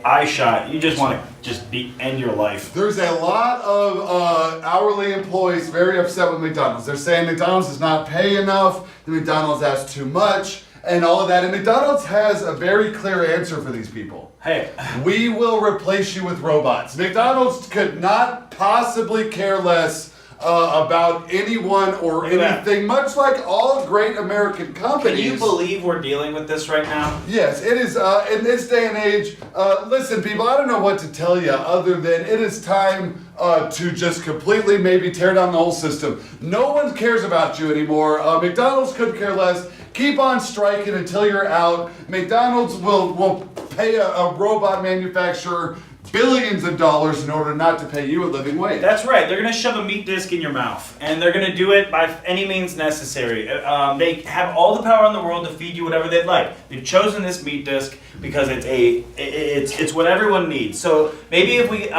eye shot, you just want to end your life. There's a lot of hourly employees very upset with McDonald's. They're saying McDonald's does not pay enough, the McDonald's asks too much, and all of that. And McDonald's has a very clear answer for these people. Hey. We will replace you with robots. McDonald's could not possibly care less about anyone or anything, much like all great American companies. Can you believe we're dealing with this right now? Yes, it is. In this day and age, listen, people, I don't know what to tell you other than it is time to just completely maybe tear down the whole system. No one cares about you anymore. McDonald's couldn't care less. Keep on striking until you're out. McDonald's will pay a robot manufacturer billions of dollars in order not to pay you a living wage. That's right. They're going to shove a meat disc in your mouth, and they're going to do it by any means necessary. They have all the power in the world to feed you whatever they'd like. They've chosen this meat disc because it's what everyone needs. So maybe if we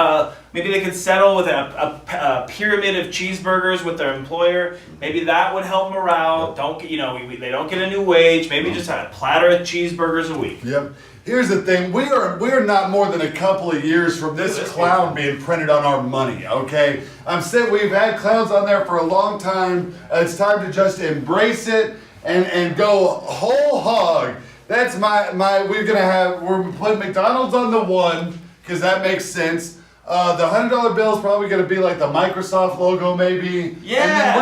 maybe they could settle with a pyramid of cheeseburgers with their employer. Maybe that would help morale. They don't get a new wage. Maybe just a platter of cheeseburgers a week. Yep. Here's the thing, we are not more than a couple of years from this clown being printed on our money, okay? I'm saying we've had clowns on there for a long time. It's time to just embrace it and go whole hog. That's we're putting McDonald's on the one, because that makes sense. The $100 bill is probably going to be like the Microsoft logo, maybe. Yeah. And then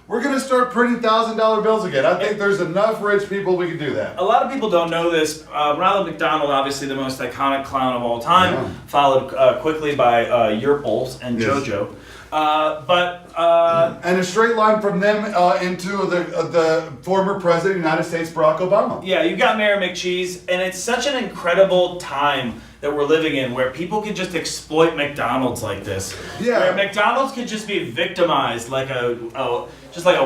we're gonna start printing $1,000 bills again. I think there's enough rich people we can do that. A lot of people don't know this. Ronald McDonald, obviously the most iconic clown of all time, followed quickly by Yerples and JoJo. And a straight line from them into the former president of the United States, Barack Obama. Yeah, you got Mayor McCheese, and it's such an incredible time that we're living in where people can just exploit McDonald's like this. Yeah. Where McDonald's could just be victimized like a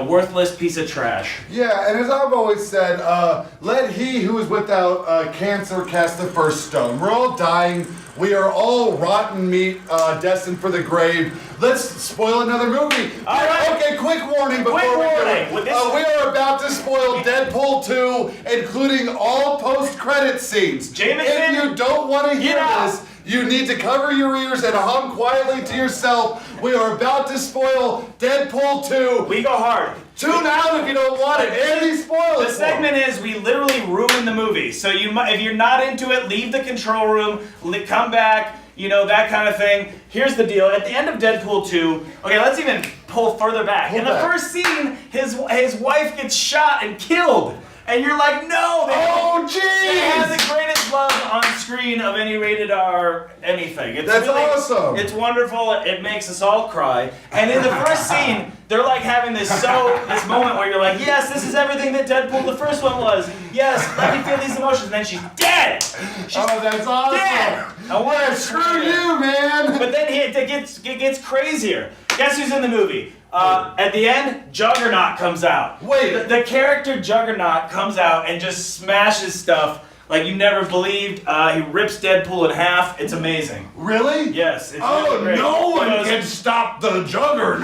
worthless piece of trash. Yeah, and as I've always said, let he who is without cancer cast the first stone. We're all dying. We are all rotten meat, destined for the grave. Let's spoil another movie. All right. Okay, quick warning before we are about to spoil Deadpool 2, including all post-credit scenes. Jameson, if you don't want to hear this, you need to cover your ears and hum quietly to yourself. We are about to spoil Deadpool 2. We go hard. Tune out if you don't want it. Andy, spoil it. The segment is we literally ruin the movie. So if you're not into it, leave the control room, come back, that kind of thing. Here's the deal. At the end of Deadpool 2, okay, let's even pull further back. In the first scene, his wife gets shot and killed. And you're like, no! They have the greatest love on screen of any rated R anything. That's awesome. It's wonderful. It makes us all cry. And in the first scene, they're like having this moment where you're like, yes, this is everything that Deadpool the first one was. Yes, let me feel these emotions. And then she's dead. She's that's awesome. Dead. Screw you, man. But then it gets crazier. Guess who's in the movie? At the end, Juggernaut comes out. Wait. The character Juggernaut comes out and just smashes stuff like you never believed. He rips Deadpool in half. It's amazing. Really? Yes. It's Oh, really great. no one Because can stop the Juggernaut.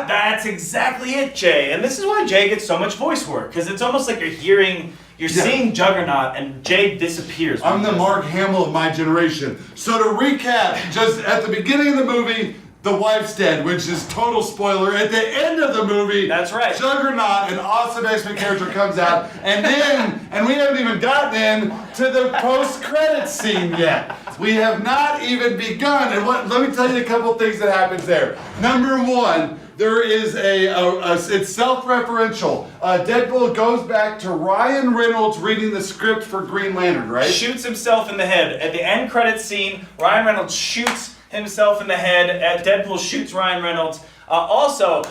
That's exactly it, Jay. And this is why Jay gets so much voice work, because it's almost like you're seeing Juggernaut, and Jay disappears. I'm the Mark Hamill of my generation. So to recap, just at the beginning of the movie, the wife's dead, which is total spoiler. At the end of the movie, that's right. Juggernaut, an awesome X-Men character, comes out, and we haven't even gotten in to the post-credits scene yet. We have not even begun. And let me tell you a couple things that happens there. Number one, there is it's self-referential. Deadpool goes back to Ryan Reynolds reading the script for Green Lantern, right? Shoots himself in the head. At the end credits scene, Ryan Reynolds shoots himself in the head. Deadpool shoots Ryan Reynolds. Also,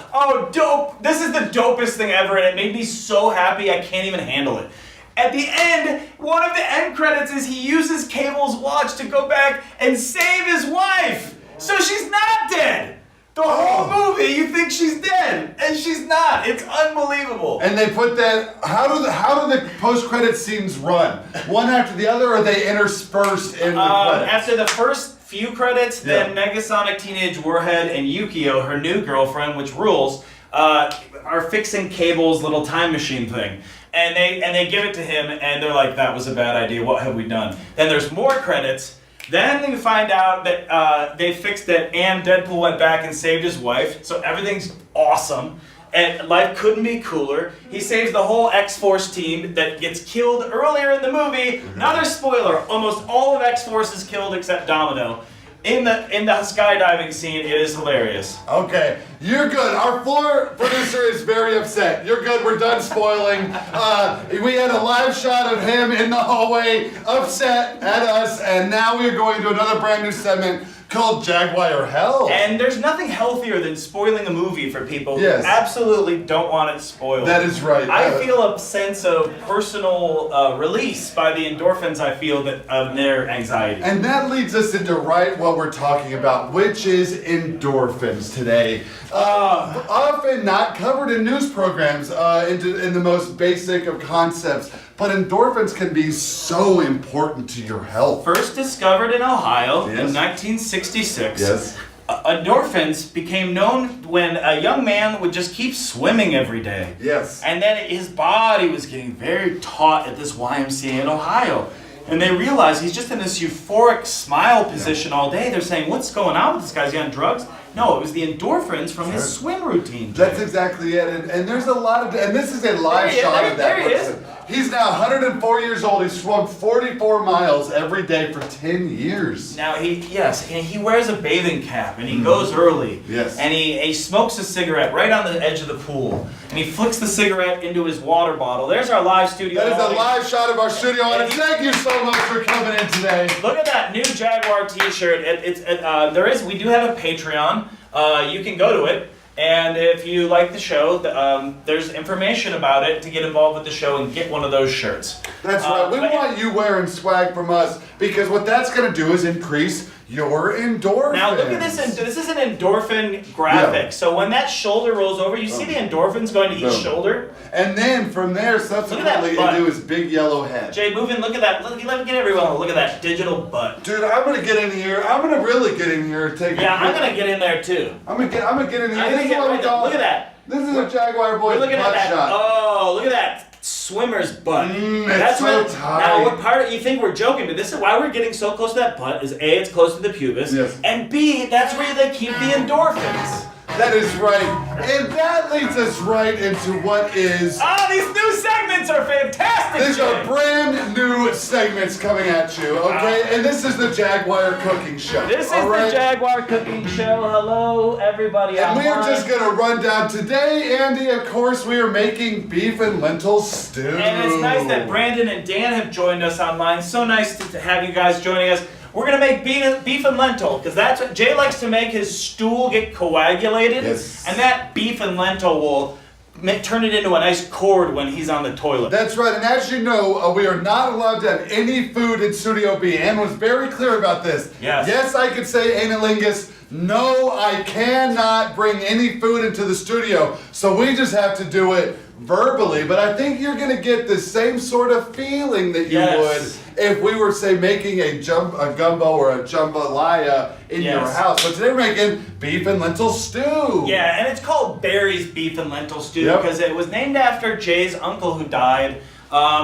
dope! This is the dopest thing ever, and it made me so happy I can't even handle it. At the end, one of the end credits is he uses Cable's watch to go back and save his wife! So she's not dead! The whole movie, you think she's dead, and she's not. It's unbelievable. And they put that. How do the post-credit scenes run? One after the other, or are they interspersed in the credits? After the first few credits, then Negasonic Teenage Warhead and Yukio, her new girlfriend, which rules, are fixing Cable's little time machine thing. And they give it to him, and they're like, that was a bad idea, what have we done? Then there's more credits. Then you find out that they fixed it, and Deadpool went back and saved his wife, so everything's awesome. And life couldn't be cooler. He saves the whole X-Force team that gets killed earlier in the movie. Another spoiler, almost all of X-Force is killed except Domino. In the skydiving scene, it is hilarious. Okay, you're good. Our floor producer is very upset. You're good. We're done spoiling. We had a live shot of him in the hallway, upset at us, and now we're going to another brand new segment called Jaguar Hell. And there's nothing healthier than spoiling a movie for people Yes. who absolutely don't want it spoiled. That is right. I feel a sense of personal release by the endorphins I feel of their anxiety. And that leads us into what we're talking about, which is endorphins today. Often not covered in news programs in the most basic of concepts, but endorphins can be so important to your health. First discovered in Ohio Yes. in 1966. Yes. Endorphins became known when a young man would just keep swimming every day. Yes. And then his body was getting very taut at this YMCA in Ohio. And they realized he's just in this euphoric smile position all day. They're saying, what's going on with this guy? Is he on drugs? No, it was the endorphins from his swim routine. That's exactly it. And there's a lot of, and this is a live shot of that there he is. person. He's now 104 years old. He's swum 44 miles every day for 10 years. Now he wears a bathing cap and he goes early. Yes. And he smokes a cigarette right on the edge of the pool. And he flicks the cigarette into his water bottle. There's our live studio. That is a audience. live shot of our studio audience. Thank you so much for coming in today. Look at that new Jaguar t-shirt. We do have a Patreon. You can go to it. And if you like the show, there's information about it to get involved with the show and get one of those shirts. That's right. We want you wearing swag from us because what that's going to do is increase your endorphins. Now look at this. This is an endorphin graphic. Yeah. So when that shoulder rolls over, you see the endorphins going to each shoulder? And then from there, subsequently, into his big yellow head. Jay, move in. Look at that. Let me get everyone a look at that digital butt. Dude, I'm going to get in here. I'm going to really get in here and take I'm going to get in there too. I'm going to get in here. Look at that. This is a Jaguar Boy butt shot. Oh, look at that swimmer's butt. It's so tight. Now, what part of you think we're joking, but this is why we're getting so close to that butt. Is A, it's close to the pubis, and B, that's where they keep the endorphins. That is right. And that leads us right into what is... these new segments are fantastic! These are brand new segments coming at you, okay? And this is the Jaguar Cooking Show. This is the Jaguar Cooking Show. Hello, everybody. And we are just going to run down today, Andy, of course, we are making beef and lentil stew. And it's nice that Brandon and Dan have joined us online. So nice to have you guys joining us. We're going to make beef and lentil, because that's what Jay likes to make his stool get coagulated. Yes. And that beef and lentil will turn it into a nice cord when he's on the toilet. That's right, and as you know, we are not allowed to have any food in Studio B. Ann was very clear about this. Yes. Yes, I could say analingus. No, I cannot bring any food into the studio. So we just have to do it verbally, but I think you're going to get the same sort of feeling that you would if we were, say, making a gumbo or a jambalaya in your house. But today we're making beef and lentil stew. Yeah, and it's called Barry's Beef and Lentil Stew because it was named after Jay's uncle who died.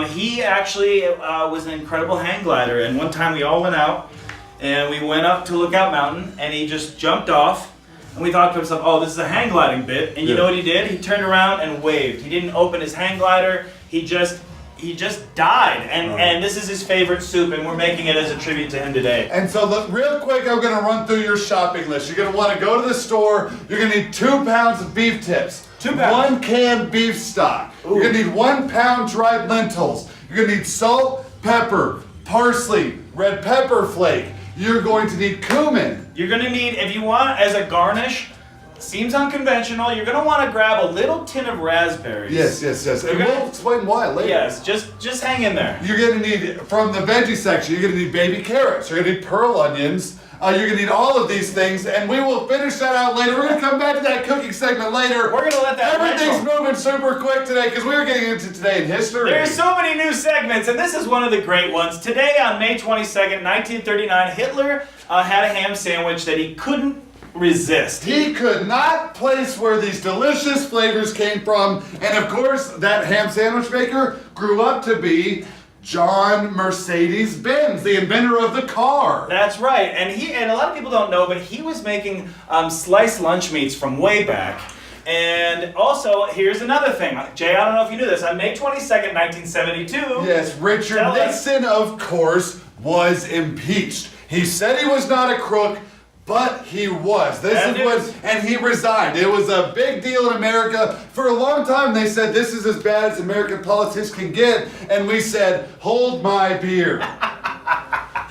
He actually was an incredible hang glider, and one time we all went out, and we went up to Lookout Mountain, and he just jumped off. And we thought to himself, oh, this is a hang gliding bit. And you know what he did? He turned around and waved. He didn't open his hang glider. He just died. And this is his favorite soup, and we're making it as a tribute to him today. And so look, real quick, I'm going to run through your shopping list. You're going to want to go to the store. You're going to need 2 pounds of beef tips. 2 pounds. 1 can beef stock. Ooh. You're going to need 1 pound dried lentils. You're going to need salt, pepper, parsley, red pepper flake. You're going to need cumin. You're going to need, if you want as a garnish, seems unconventional, you're going to want to grab a little tin of raspberries. Yes. And we'll explain why later. Yes, just hang in there. You're going to need, from the veggie section, you're going to need baby carrots. You're going to need pearl onions. You're going to need all of these things, and we will finish that out later. We're going to come back to that cooking segment later. We're going to let that Everything's moving super quick today because we are getting into Today in History. There's so many new segments, and this is one of the great ones. Today, on May 22nd, 1939, Hitler had a ham sandwich that he couldn't resist. He could not place where these delicious flavors came from, and of course, that ham sandwich maker grew up to be John Mercedes-Benz, the inventor of the car. That's right, and a lot of people don't know, but he was making sliced lunch meats from way back. And also, here's another thing. Jay, I don't know if you knew this. On May 22nd, 1972... Yes, Richard Nixon, of course, was impeached. He said he was not a crook, but he was. And he resigned. It was a big deal in America. For a long time, they said this is as bad as American politics can get, and we said, hold my beer.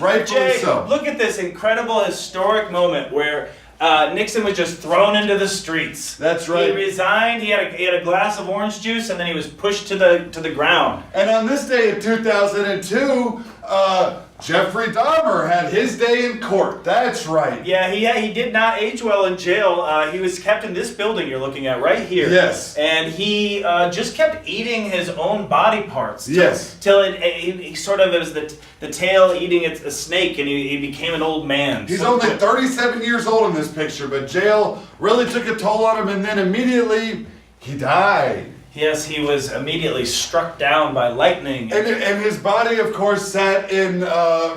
Rightfully so. Look at this incredible historic moment where Nixon was just thrown into the streets. That's right. He resigned. He had a glass of orange juice, and then he was pushed to the ground. And on this day in 2002, Jeffrey Dahmer had his day in court. That's right. Yeah, he did not age well in jail. He was kept in this building you're looking at right here. Yes. And he just kept eating his own body parts. Yes. Till it sort of, it was the tail eating a snake, and he became an old man. He's only 37 years old in this picture, but jail really took a toll on him, and then immediately he died. Yes, he was immediately struck down by lightning. And his body, of course, sat in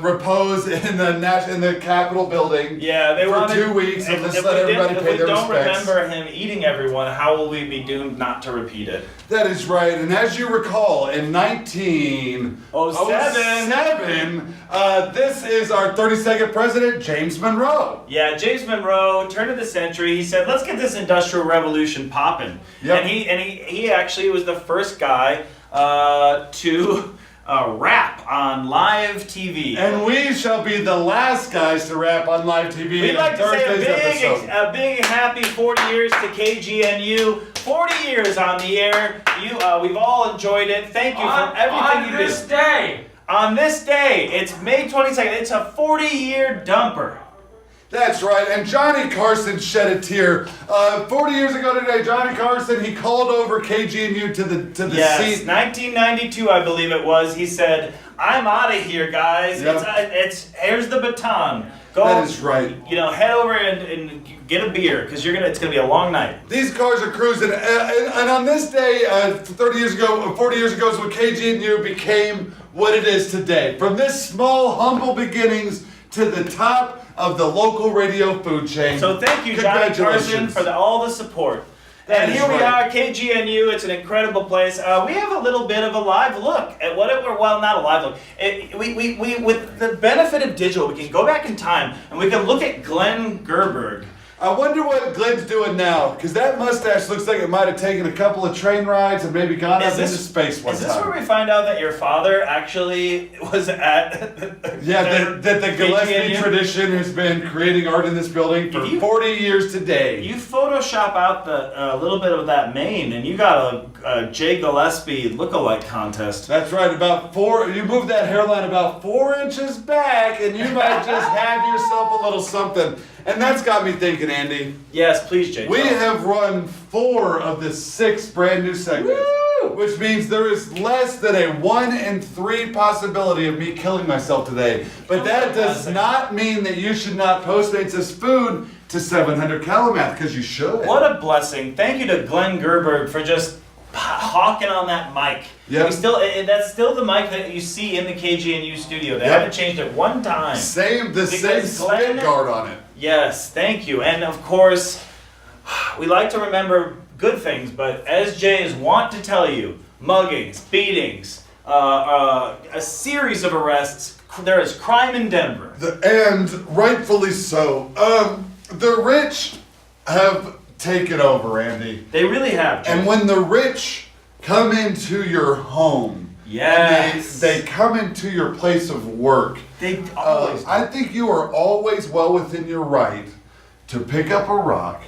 repose in the Capitol building. Yeah, they for 2 weeks, and just let everybody pay their respects. If we don't remember him eating everyone, how will we be doomed not to repeat it? That is right. And as you recall, in 1907, this is our 32nd president, James Monroe. Yeah, James Monroe, turn of the century. He said, "Let's get this industrial revolution popping." Yep. And he actually was the first guy to rap on live TV. And we shall be the last guys to rap on live TV. We'd like to say a big happy 40 years to KGNU. 40 years on the air. We've all enjoyed it. Thank you for everything you did. On this day, it's May 22nd. It's a 40-year dumper. That's right, and Johnny Carson shed a tear. 40 years ago today, Johnny Carson, he called over KGNU to the seat. 1992, I believe it was. He said, "I'm out of here, guys. Yep. Here's the baton. Go." That is right. Head over and get a beer because it's gonna be a long night. These cars are cruising, and on this day, 40 years ago, is when KGNU became what it is today. From this small, humble beginnings to the top of the local radio food chain. So thank you, Johnny Carson, for all the support. And here we are, KGNU. It's an incredible place. We have a little bit of a live look at what it were. Well, not a live look. We with the benefit of digital, we can go back in time and we can look at Glenn Gerberg. I wonder what Glenn's doing now, because that mustache looks like it might have taken a couple of train rides and maybe gone up into space one time. Is this where we find out that your father actually was at... that the Gillespie tradition has been creating art in this building for 40 years today. You Photoshop out a little bit of that mane, and you got a J. Gillespie look-alike contest. That's right, you move that hairline about 4 inches back, and you might just have yourself a little something. And that's got me thinking, Andy. Yes, please, Jay. We have run 4 of the 6 brand new segments. Woo! which means there is less than a 1 in 3 possibility of me killing myself today. But that does not mean that you should not Postmates this food to 700 Kalamath, because you should. What a blessing. Thank you to Glenn Gerberg for just hawking on that mic. Yep. That's still the mic that you see in the KG&U studio. They haven't changed it one time. Same spit guard on it. Yes, thank you. And of course, we like to remember good things, but as Jay is wont to tell you, muggings, beatings, a series of arrests, there is crime in Denver. And rightfully so. The rich have taken over, Andy. They really have. Jay. And when the rich come into your home, yes, they come into your place of work. They always. I think you are always well within your right to pick up a rock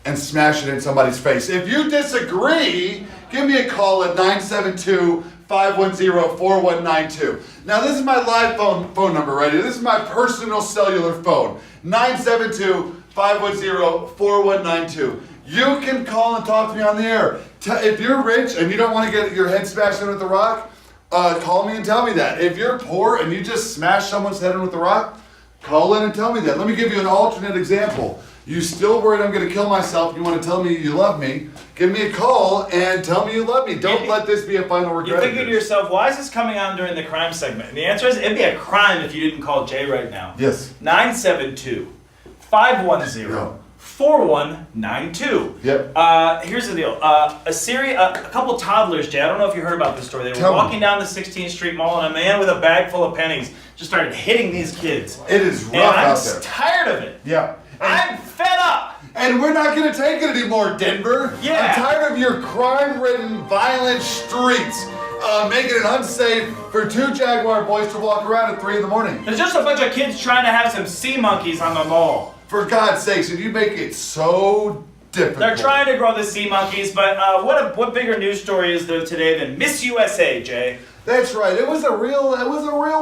and smash it in somebody's face. If you disagree, give me a call at 972-510-4192. Now this is my live phone number right here. This is my personal cellular phone. 972-510-4192. You can call and talk to me on the air. If you're rich and you don't want to get your head smashed in with a rock, call me and tell me that. If you're poor and you just smash someone's head in with a rock, call in and tell me that. Let me give you an alternate example. You still worried I'm going to kill myself, you want to tell me you love me, give me a call and tell me you love me. Don't let this be a final regret. You figure to yourself, why is this coming on during the crime segment? And the answer is, it'd be a crime if you didn't call Jay right now. Yes. 972-510-4192. Yep. Here's the deal. A couple toddlers, Jay, I don't know if you heard about this story. They were walking down the 16th Street Mall and a man with a bag full of pennies just started hitting these kids. It is rough out there. I'm tired of it. Yeah. I'm fed up! And we're not going to take it anymore, Denver. Yeah. I'm tired of your crime-ridden, violent streets making it unsafe for 2 Jaguar boys to walk around at 3 in the morning. There's just a bunch of kids trying to have some sea monkeys on the mall. For God's sakes, and you make it so difficult. They're trying to grow the sea monkeys, but what bigger news story is there today than Miss USA, Jay? That's right. It was a real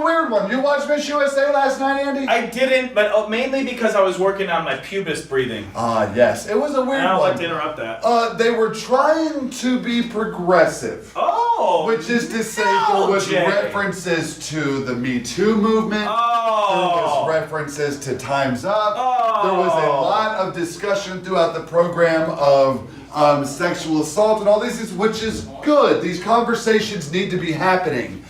weird one. You watched Miss USA last night, Andy? I didn't, but mainly because I was working on my pubis breathing. Yes. It was a weird one. I don't like to interrupt that. They were trying to be progressive. Oh! Which is to say there was references to the Me Too movement. Oh! There was references to Time's Up. Oh! There was a lot of discussion throughout the program of sexual assault and all this, which is good. These conversations need to be happening.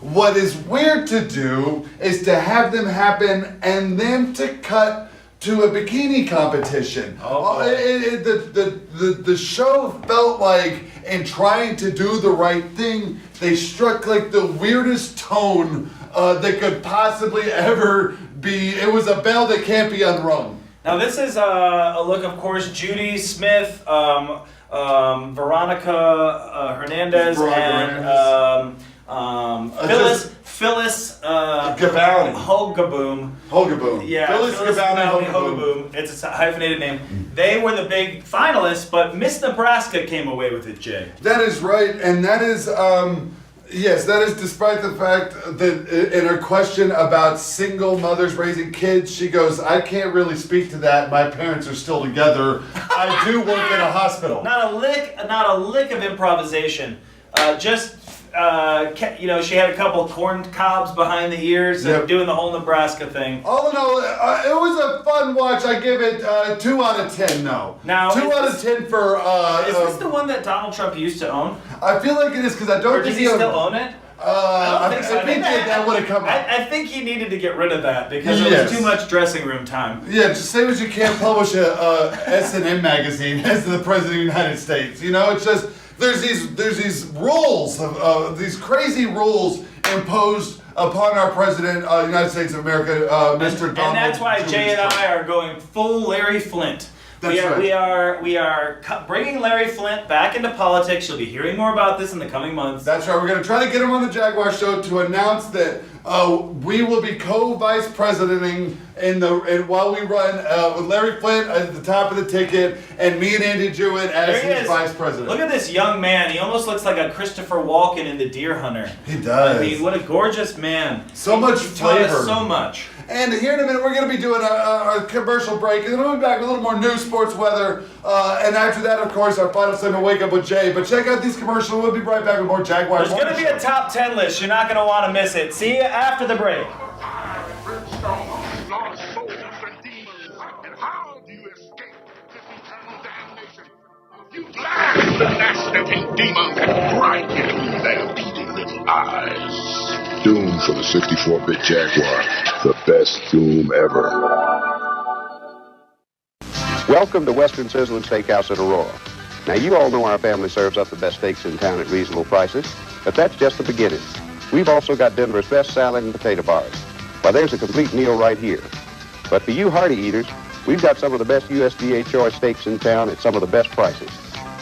What is weird to do is to have them happen and then to cut to a bikini competition. The show felt like, in trying to do the right thing, they struck like the weirdest tone that could possibly ever be. It was a bell that can't be unrung. Now this is a look, of course, Judy Smith, Veronica Hernandez, and Phyllis Hogaboom. Yeah, Phyllis Hogaboom. It's a hyphenated name. They were the big finalists, but Miss Nebraska came away with it, Jay. That is right, and that is... Yes, that is despite the fact that in her question about single mothers raising kids, she goes, I can't really speak to that. My parents are still together. I do work in a hospital. Not a lick of improvisation. She had a couple corn cobs behind the ears and doing the whole Nebraska thing. All in all, it was a fun watch. I give it 2 out of 10, no. Now, 2 out of 10 for... is this the one that Donald Trump used to own? I feel like it is, because I don't think he still own it? I think that would have come up. I think he needed to get rid of that because it was too much dressing room time. Yeah, just same as you can't publish a S&M magazine as the President of the United States. You know, it's just... There's these rules, these crazy rules imposed upon our President of the United States of America, Mr. Donald. And that's why Jay and I are going full Larry Flint. We are bringing Larry Flint back into politics. You'll be hearing more about this in the coming months. That's right. We're going to try to get him on the Jaguar Show to announce that we will be co-vice presidenting and while we run with Larry Flint at the top of the ticket and me and Andy Juett as his vice president. Look at this young man. He almost looks like a Christopher Walken in The Deer Hunter. He does. I mean, what a gorgeous man. So much flavor. Taught us so much. And here in a minute, we're going to be doing a commercial break, and then we'll be back with a little more news, sports, weather, and after that, of course, our final segment, Wake Up with Jay. But check out these commercials. We'll be right back with more Jaguar. There's going to be a top 10 list. You're not going to want to miss it. See you after the break. You blast the gnat-sniffing demons and grind into their beating little eyes. Doom for the 64-bit Jaguar, the best doom ever. Welcome to Western Sizzling Steakhouse at Aurora. Now, you all know our family serves up the best steaks in town at reasonable prices, but that's just the beginning. We've also got Denver's best salad and potato bars. Why, there's a complete meal right here. But for you hearty eaters, we've got some of the best USDA-choice steaks in town at some of the best prices.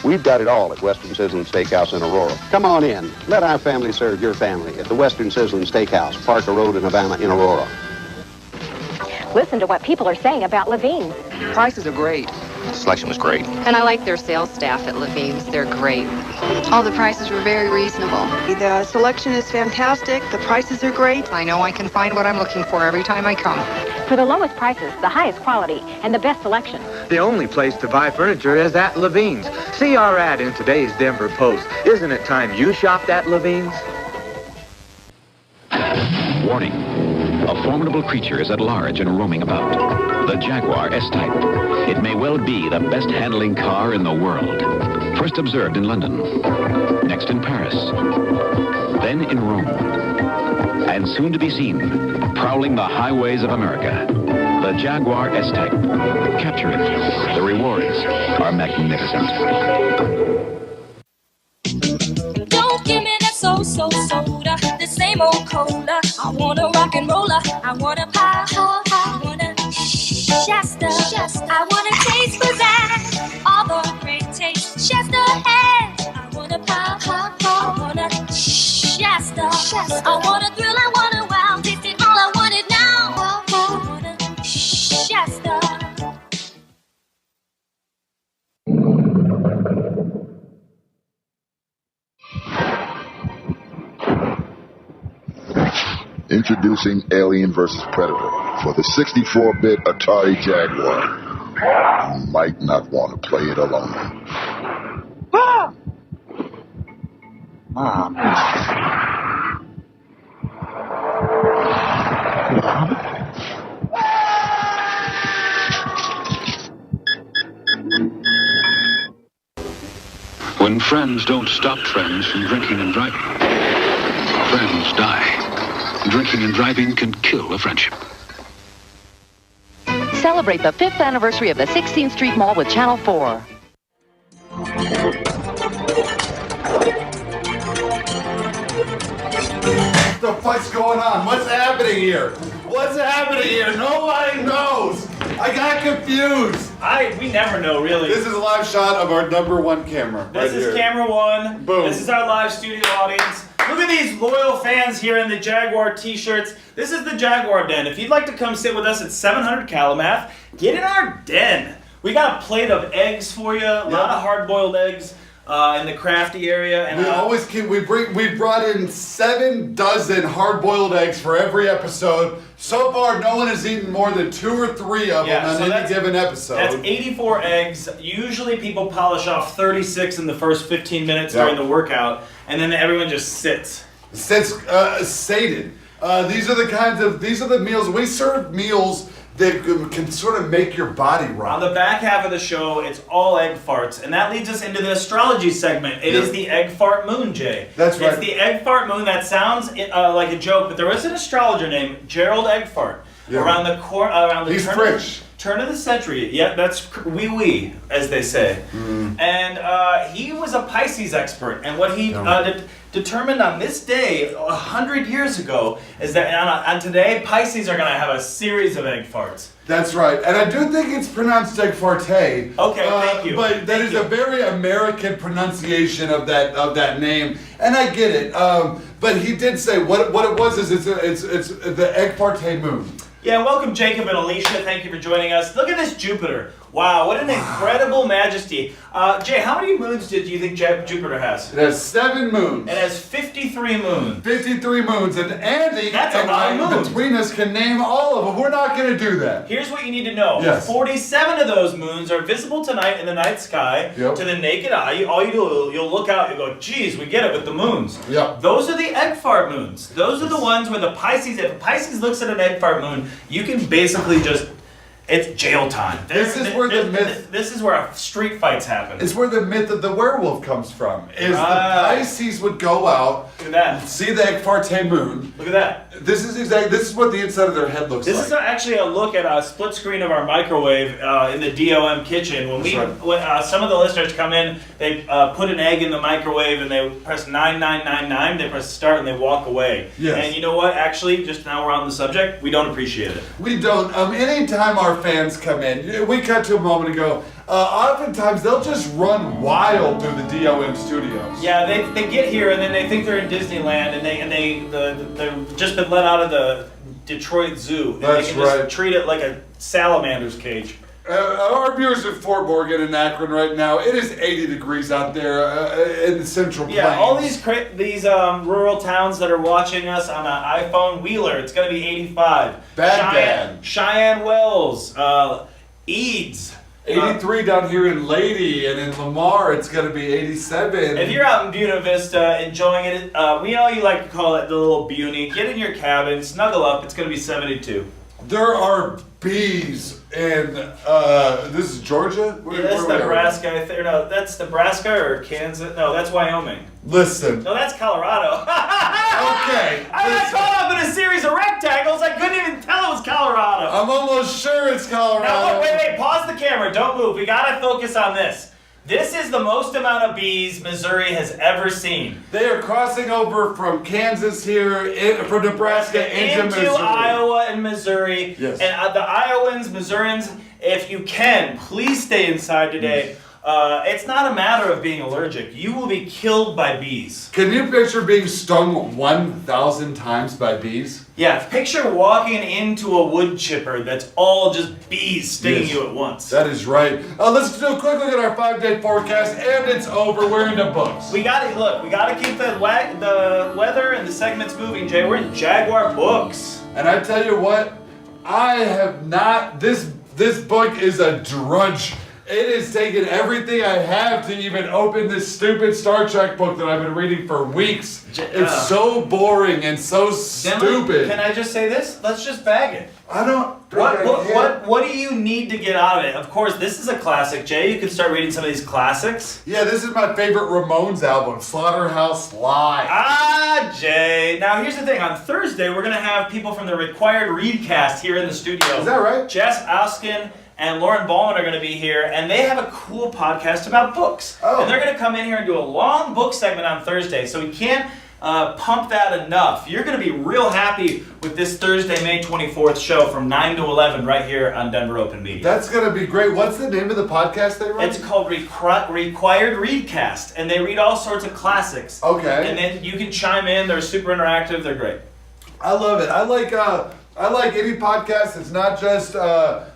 We've got it all at Western Sizzling Steakhouse in Aurora. Come on in. Let our family serve your family at the Western Sizzling Steakhouse, Parker Road in Havana in Aurora. Listen to what people are saying about Levine's. Prices are great. The selection was great. And I like their sales staff at Levine's. They're great. All the prices were very reasonable. The selection is fantastic. The prices are great. I know I can find what I'm looking for every time I come. For the lowest prices, the highest quality, and the best selection. The only place to buy furniture is at Levine's. See our ad in today's Denver Post. Isn't it time you shopped at Levine's? Warning. A formidable creature is at large and roaming about. The Jaguar S-Type. It may well be the best handling car in the world. First observed in London. Next in Paris. Then in Rome. And soon to be seen, prowling the highways of America. The Jaguar S-Type. Capture it. The rewards are magnificent. Don't give me that so-so soda, the same old cola. I want a rock and roller. I want a pie. I want a Shasta. I want a taste for that. All the great taste Shasta has. I want a pie. I want a Shasta. I want a thrill. I want a wow. Taste it all. I want it now. I want a Shasta. Introducing Alien vs. Predator for the 64-bit Atari Jaguar. You might not want to play it alone. Ah! When friends don't stop friends from drinking and driving, friends die. Drinking and driving can kill a friendship. Celebrate the 5th anniversary of the 16th Street Mall with Channel 4. What the fuck's going on? What's happening here? What's happening here? Nobody knows. I got confused. We never know, really. This is a live shot of our #1 camera. This is camera one. Boom. This is our live studio audience. Look at these loyal fans here in the Jaguar t-shirts. This is the Jaguar Den. If you'd like to come sit with us at 700 Kalamath, get in our den. We got a plate of eggs for you, a lot of hard-boiled eggs in the crafty area. And we brought in 7 dozen hard-boiled eggs for every episode. So far, no one has eaten more than 2 or 3 of them on any given episode. That's 84 eggs. Usually people polish off 36 in the first 15 minutes during the workout, and then everyone just sits. Sated. These are the meals. We serve meals that can sort of make your body rock. On the back half of the show, it's all egg farts, and that leads us into the astrology segment. It is the egg fart moon, Jay. That's right. It's the egg fart moon. That sounds like a joke, but there is an astrologer named Gerald Eggfart. Yeah. Around the He's French. Turn of the century. Yeah, that's oui, as they say. And he was a Pisces expert, and what he determined on this day 100 years ago is that on today Pisces are going to have a series of egg farts. That's right, and I do think it's pronounced egg farte. Okay, thank you. But that is a very American pronunciation of that name, and I get it. But he did say what it was is it's the egg farte moon. Yeah, welcome Jacob and Alicia. Thank you for joining us. Look at this Jupiter. Wow, what an incredible majesty. Jay, how many moons do you think Jupiter has? It has 7 moons. It has 53 moons. 53 moons, and Andy That's a lot of moons. between us can name all of them. We're not going to do that. Here's what you need to know. Yes. 47 of those moons are visible tonight in the night sky to the naked eye. All you do, you'll look out, you go, geez, we get it with the moons. Yep. Those are the J.A.G.U.A.R moons. Those are the ones where the Pisces, if a Pisces looks at an J.A.G.U.A.R moon, you can basically just, it's jail time. This is where the myth. This is where street fights happen. It's where the myth of the werewolf comes from. Is the Pisces would go out, look at that, see the J.A.G.U.A.R moon. Look at that. This is what the inside of their head looks like. This is actually a look at a split screen of our microwave in the DOM kitchen. When some of the listeners come in, they put an egg in the microwave and they press 9999. They press start and they walk away. Yes. And you know what? Actually, just now we're on the subject. We don't appreciate it. We don't. Anytime our fans come in, we cut to a moment ago. Oftentimes they'll just run wild through the DOM studios. Yeah, they get here and then they think they're in Disneyland and they've just been let out of the Detroit Zoo. And That's they can right. just treat it like a salamander's cage. Our viewers at Fort Morgan and Akron right now, it is 80 degrees out there in the Central Plains. Yeah, all these rural towns that are watching us on an iPhone, Wheeler, it's going to be 85. Cheyenne Wells, Eads. 83 down here in Lady, and in Lamar it's going to be 87. If you're out in Buena Vista enjoying it, we know you like to call it the little Buny. Get in your cabin, snuggle up, it's going to be 72. There are bees in, this is Georgia? That's Nebraska. No, that's Nebraska or Kansas. No, that's Wyoming. Listen. No, that's Colorado. Okay. I got caught up in a series of rectangles. I couldn't even tell it was Colorado. I'm almost sure it's Colorado. Now, look, wait. Pause the camera. Don't move. We got to focus on this. This is the most amount of bees Missouri has ever seen. They are crossing over from Kansas here, from Nebraska into Missouri. Iowa and Missouri. Yes. And the Iowans, Missourians, if you can, please stay inside today. It's not a matter of being allergic. You will be killed by bees. Can you picture being stung 1,000 times by bees? Yeah, picture walking into a wood chipper that's all just bees stinging you at once. That is right. Let's do a quick look at our 5-day forecast, and it's over. We're into books. We got to keep the weather and the segments moving, Jay. We're in J.A.G.U.A.R books. And I tell you what, I have not. This book is a drudge. It has taken everything I have to even open this stupid Star Trek book that I've been reading for weeks. It's so boring and so stupid. Can I just say this? Let's just bag it. I don't. What do you need to get out of it? Of course, this is a classic, Jay. You can start reading some of these classics. Yeah, this is my favorite Ramones album, Slaughterhouse Live. Ah, Jay. Now, here's the thing. On Thursday, we're going to have people from the Required Readcast here in the studio. Is that right? Jess Auskin and Lauren Ballman are going to be here, and they have a cool podcast about books. Oh. And they're going to come in here and do a long book segment on Thursday, so we can't pump that enough. You're going to be real happy with this Thursday, May 24th show from 9 to 11 right here on Denver Open Media. That's going to be great. What's the name of the podcast they run? It's called Required Readcast, and they read all sorts of classics. Okay. And then you can chime in. They're super interactive. They're great. I love it. I like any podcast that's not just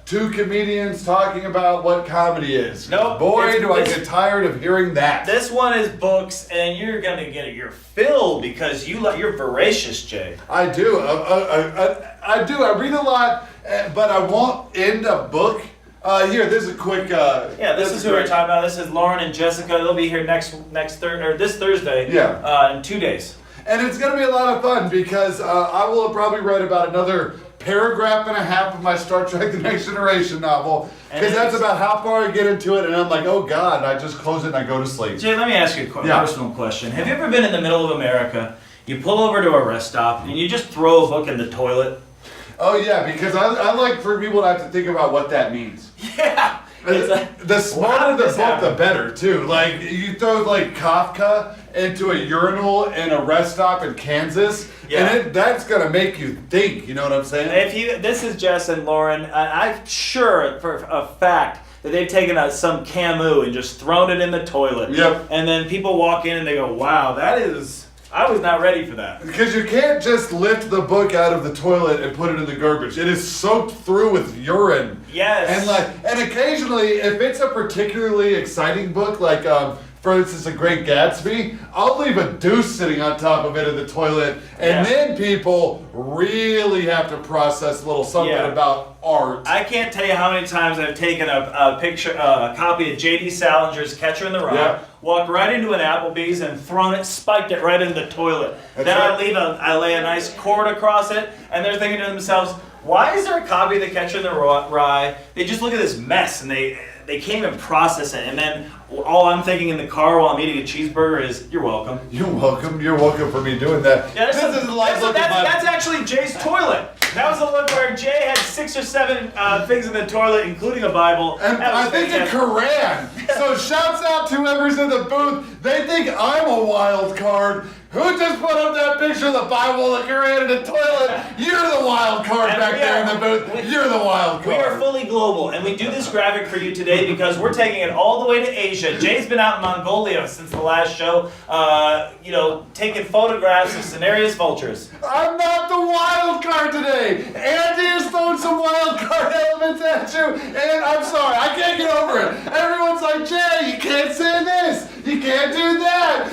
two comedians talking about what comedy is. Nope. Boy, do I get tired of hearing that. This one is books, and you're going to get your fill because you're voracious, Jay. I do. I do. I read a lot, but I won't end a book. Here, this is a quick. This is who we're talking about. This is Lauren and Jessica. They'll be here this Thursday. Yeah. In 2 days. And it's going to be a lot of fun because I will have probably read about another paragraph and a half of my Star Trek The Next Generation novel. Because that's about how far I get into it, and I'm like, oh God, and I just close it and I go to sleep. Jay, let me ask you a personal question. Have you ever been in the middle of America, you pull over to a rest stop, and you just throw a book in the toilet? Oh yeah, because I like for people to have to think about what that means. Yeah. The smarter the book, the better, too. Like, you throw, like, Kafka into a urinal in a rest stop in Kansas, and that's going to make you think, you know what I'm saying? This is Jess and Lauren. I'm sure for a fact that they've taken some Camus and just thrown it in the toilet. Yep. And then people walk in and they go, wow, that is I was not ready for that. Because you can't just lift the book out of the toilet and put it in the garbage. It is soaked through with urine. Yes. And occasionally, if it's a particularly exciting book, like for instance, The Great Gatsby, I'll leave a deuce sitting on top of it in the toilet, and then people really have to process a little something about art. I can't tell you how many times I've taken a picture, a copy of J.D. Salinger's Catcher in the Rye, walked right into an Applebee's and thrown it, spiked it right into the toilet. Then I lay a nice cord across it, and they're thinking to themselves, why is there a copy of The Catcher in the Rye? They just look at this mess and they can't even process it. And then all I'm thinking in the car while I'm eating a cheeseburger is, you're welcome. You're welcome. You're welcome for me doing that. Yeah, that's actually Jay's toilet. That was the look where Jay had 6 or 7 things in the toilet, including a Bible. And I think a Quran. So shouts out to whoever's in the booth. They think I'm a wild card. Who just put up that picture of the Bible, the Quran, in the toilet? You're the wild card back there in the booth. You're the wild card. We are fully global, and we do this graphic for you today because we're taking it all the way to Asia. Jay's been out in Mongolia since the last show, taking photographs of Cenarius vultures. I'm not the wild card today. Andy has thrown some wild card elements at you, and I'm sorry, I can't get over it. Everyone's like, Jay, you can't say this. You can't do that.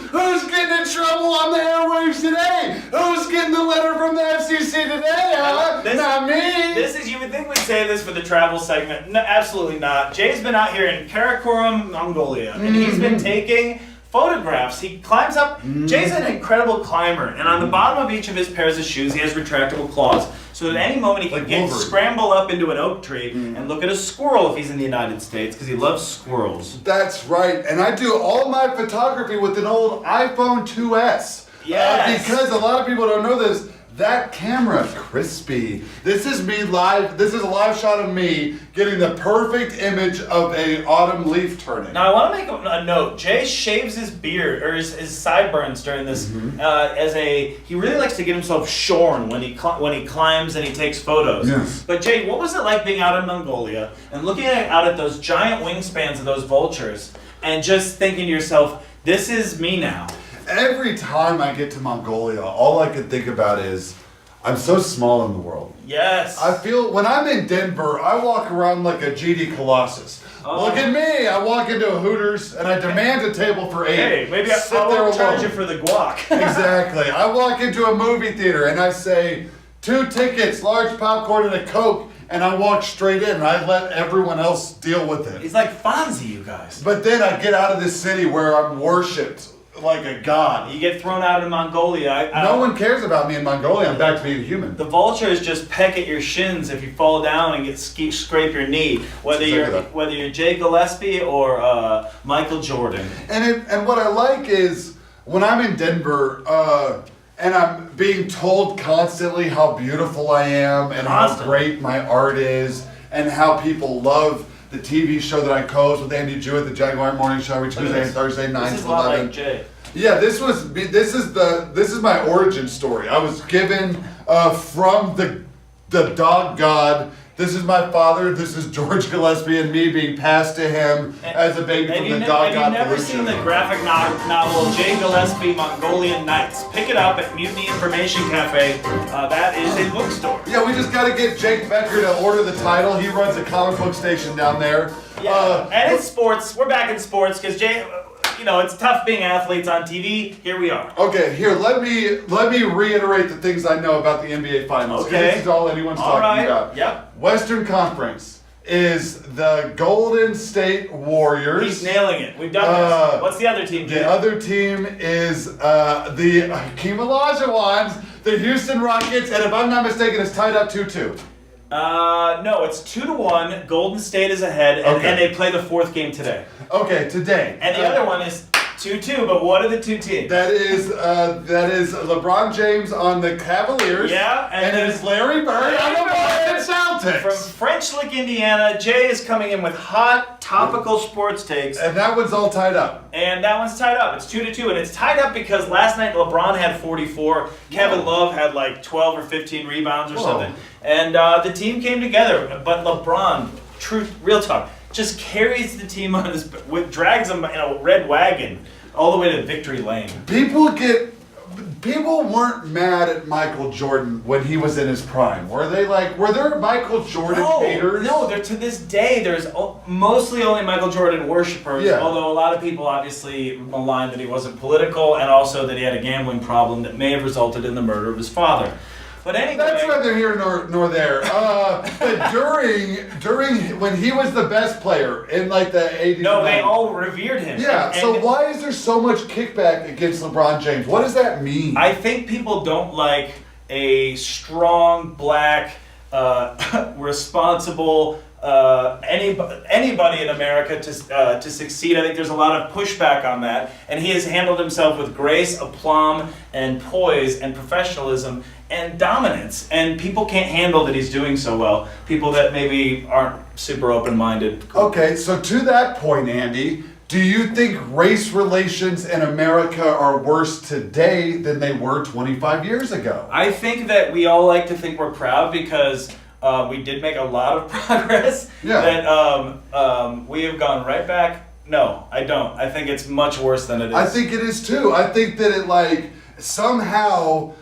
Who's getting in trouble on the airwaves today? Who's getting the letter from the FCC today, huh? Not me. You would think we'd say this for the travel segment. No, absolutely not. Jay's been out here in Karakoram, Mongolia, and he's been taking photographs. He climbs up. Jay's an incredible climber, and on the bottom of each of his pairs of shoes, he has retractable claws. So at any moment, he can scramble up into an oak tree and look at a squirrel if he's in the United States, because he loves squirrels. That's right, and I do all my photography with an old iPhone 2S. Yes. Because a lot of people don't know this. That camera, crispy. This is me live. This is a live shot of me getting the perfect image of a autumn leaf turning. Now I want to make a note. Jay shaves his beard or his sideburns during this he really likes to get himself shorn when he climbs and he takes photos. Yes. But Jay, what was it like being out in Mongolia and looking out at those giant wingspans of those vultures and just thinking to yourself, this is me now? Every time I get to Mongolia, all I can think about is, I'm so small in the world. Yes. I feel, when I'm in Denver, I walk around like a GD Colossus. Look at me! I walk into a Hooters and I demand a table for 8. Hey, maybe I'll charge you for the guac. Exactly. I walk into a movie theater and I say, 2 tickets, large popcorn and a Coke. And I walk straight in and I let everyone else deal with it. It's like Fonzie, you guys. But then I get out of this city where I'm worshipped like a god. You get thrown out in Mongolia. No one cares about me in Mongolia. I'm back to being human. The vultures just peck at your shins if you fall down and scrape your knee. Whether you're Jay Gillespie or Michael Jordan. And what I like is when I'm in Denver and I'm being told constantly how beautiful I am and how great my art is and how people love the TV show that I co-host with Andy Juett, the J.A.G.U.A.R Morning Show every Tuesday and Thursday, 9 to 11. This is a lot like Jay. Yeah, this is my origin story. I was given from the dog god. This is my father. This is George Gillespie and me being passed to him as a baby from the dog god. Have you never seen the graphic novel J. Gillespie Mongolian Nights? Pick it up at Mutiny Information Cafe. That is a bookstore. Yeah, we just got to get Jake Becker to order the title. He runs a comic book station down there. Yeah, and it's sports. We're back in sports because Jay. It's tough being athletes on TV. Here we are. Okay, here, let me reiterate the things I know about the NBA Finals. Okay. This is all anyone's talking about. Yep. Western Conference is the Golden State Warriors. He's nailing it. We've done this. What's the other team, Jay? The other team is the Hakeem Olajuwons, the Houston Rockets, and if I'm not mistaken, it's tied up 2-2. No, it's 2-1. Golden State is ahead, and they play the 4th game today. Okay, today. And the other one is 2-2. But what are the 2 teams? That is LeBron James on the Cavaliers. Yeah, and it is Larry Bird on the Boston Celtics. From French Lick, Indiana, Jay is coming in with hot, topical sports takes. And that one's all tied up. And that one's tied up. It's 2-2, and it's tied up because last night LeBron had 44. Kevin Love had like 12 or 15 rebounds or something. And the team came together. But LeBron, real talk, just carries the team on his, drags them in a red wagon all the way to victory lane. People weren't mad at Michael Jordan when he was in his prime. Were they like, were there Michael Jordan haters? No, to this day, there's mostly only Michael Jordan worshipers, Yeah. although a lot of people obviously maligned that he wasn't political and also that he had a gambling problem that may have resulted in the murder of his father. But anyway, that's neither here nor there. But during when he was the best player in like the 80s. no, and they 90s. all revered him. Yeah. And- So and why is there so much kickback against LeBron James? What does that mean? I think people don't like a strong black, responsible anybody in America to succeed. I think there's a lot of pushback on that, and he has handled himself with grace, aplomb, and poise, and professionalism, and dominance. And people can't handle that he's doing so well. People that maybe aren't super open-minded. Okay, so to that point, Andy, do you think race relations in America are worse today than they were 25 years ago? I think that we all like to think we're proud because we did make a lot of progress. Yeah. That we have gone right back. No, I don't. I think it's much worse than it is. I think it is too. I think that it like somehow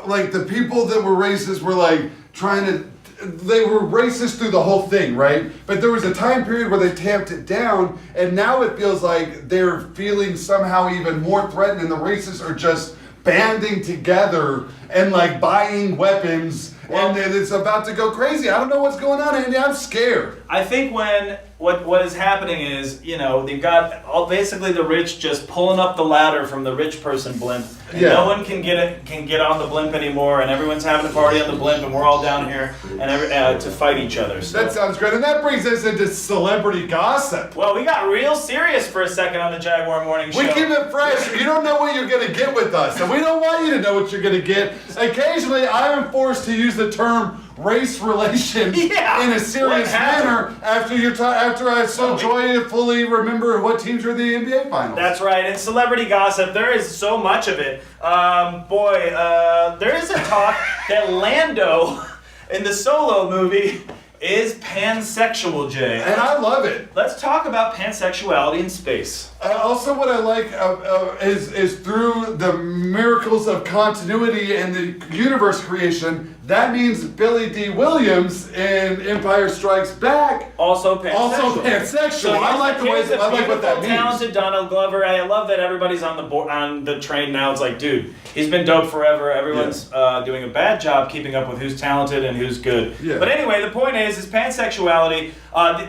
like the people that were racist were like trying to. They were racist through the whole thing, right? But there was a time period where they tamped it down, and now it feels like they're feeling somehow even more threatened, and the racists are just banding together and like buying weapons, and it's about to go crazy. I don't know what's going on, Andy. I'm scared. I think when what is happening is, you know, they've got basically the rich just pulling up the ladder from the rich person blimp. And Yeah. no one can get on the blimp anymore, and everyone's having a party on the blimp, and we're all down here and to fight each other. So. That sounds great, and that brings us into celebrity gossip. Well, we got real serious for a second on the Jaguar Morning Show. We keep it fresh. You don't know what you're going to get with us, and we don't want you to know what you're going to get. Occasionally, I am forced to use the term race relations in a serious manner after I so joyfully remember what teams are in the NBA Finals. That's right. And celebrity gossip, there is so much of it. There is a talk that Lando in the Solo movie is pansexual, Jay. And I love it. Let's talk about pansexuality in space. Also, what I like is through the miracles of continuity and the universe creation, that means Billy D. Williams in Empire Strikes Back also pansexual. So I like what that means. Talented Donald Glover. I love that everybody's on the train now. It's like, dude, he's been dope forever. Everyone's doing a bad job keeping up with who's talented and who's good. Yeah. But anyway, the point is pansexuality.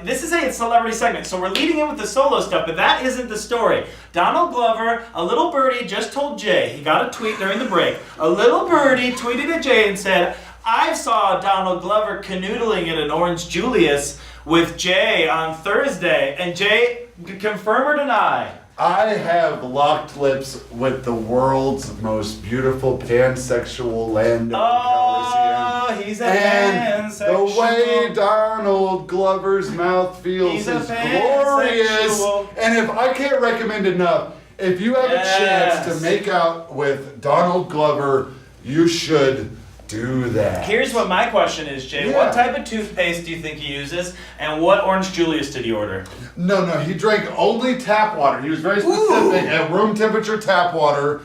This is a celebrity segment, so we're leading in with the Solo stuff, but that isn't the story. Donald Glover, a little birdie just told Jay, he got a tweet during the break, a little birdie tweeted at Jay and said, I saw Donald Glover canoodling in an Orange Julius with Jay on Thursday, and Jay, confirm or deny? I have locked lips with the world's most beautiful pansexual Lando Calrissian. He's a and pansexual. The way Donald Glover's mouth feels is glorious. And if I can't recommend enough, if you have a chance to make out with Donald Glover, you should do that. Here's what my question is, Jay. Yeah. What type of toothpaste do you think he uses, and what Orange Julius did he order? No, he drank only tap water. He was very specific at room temperature tap water.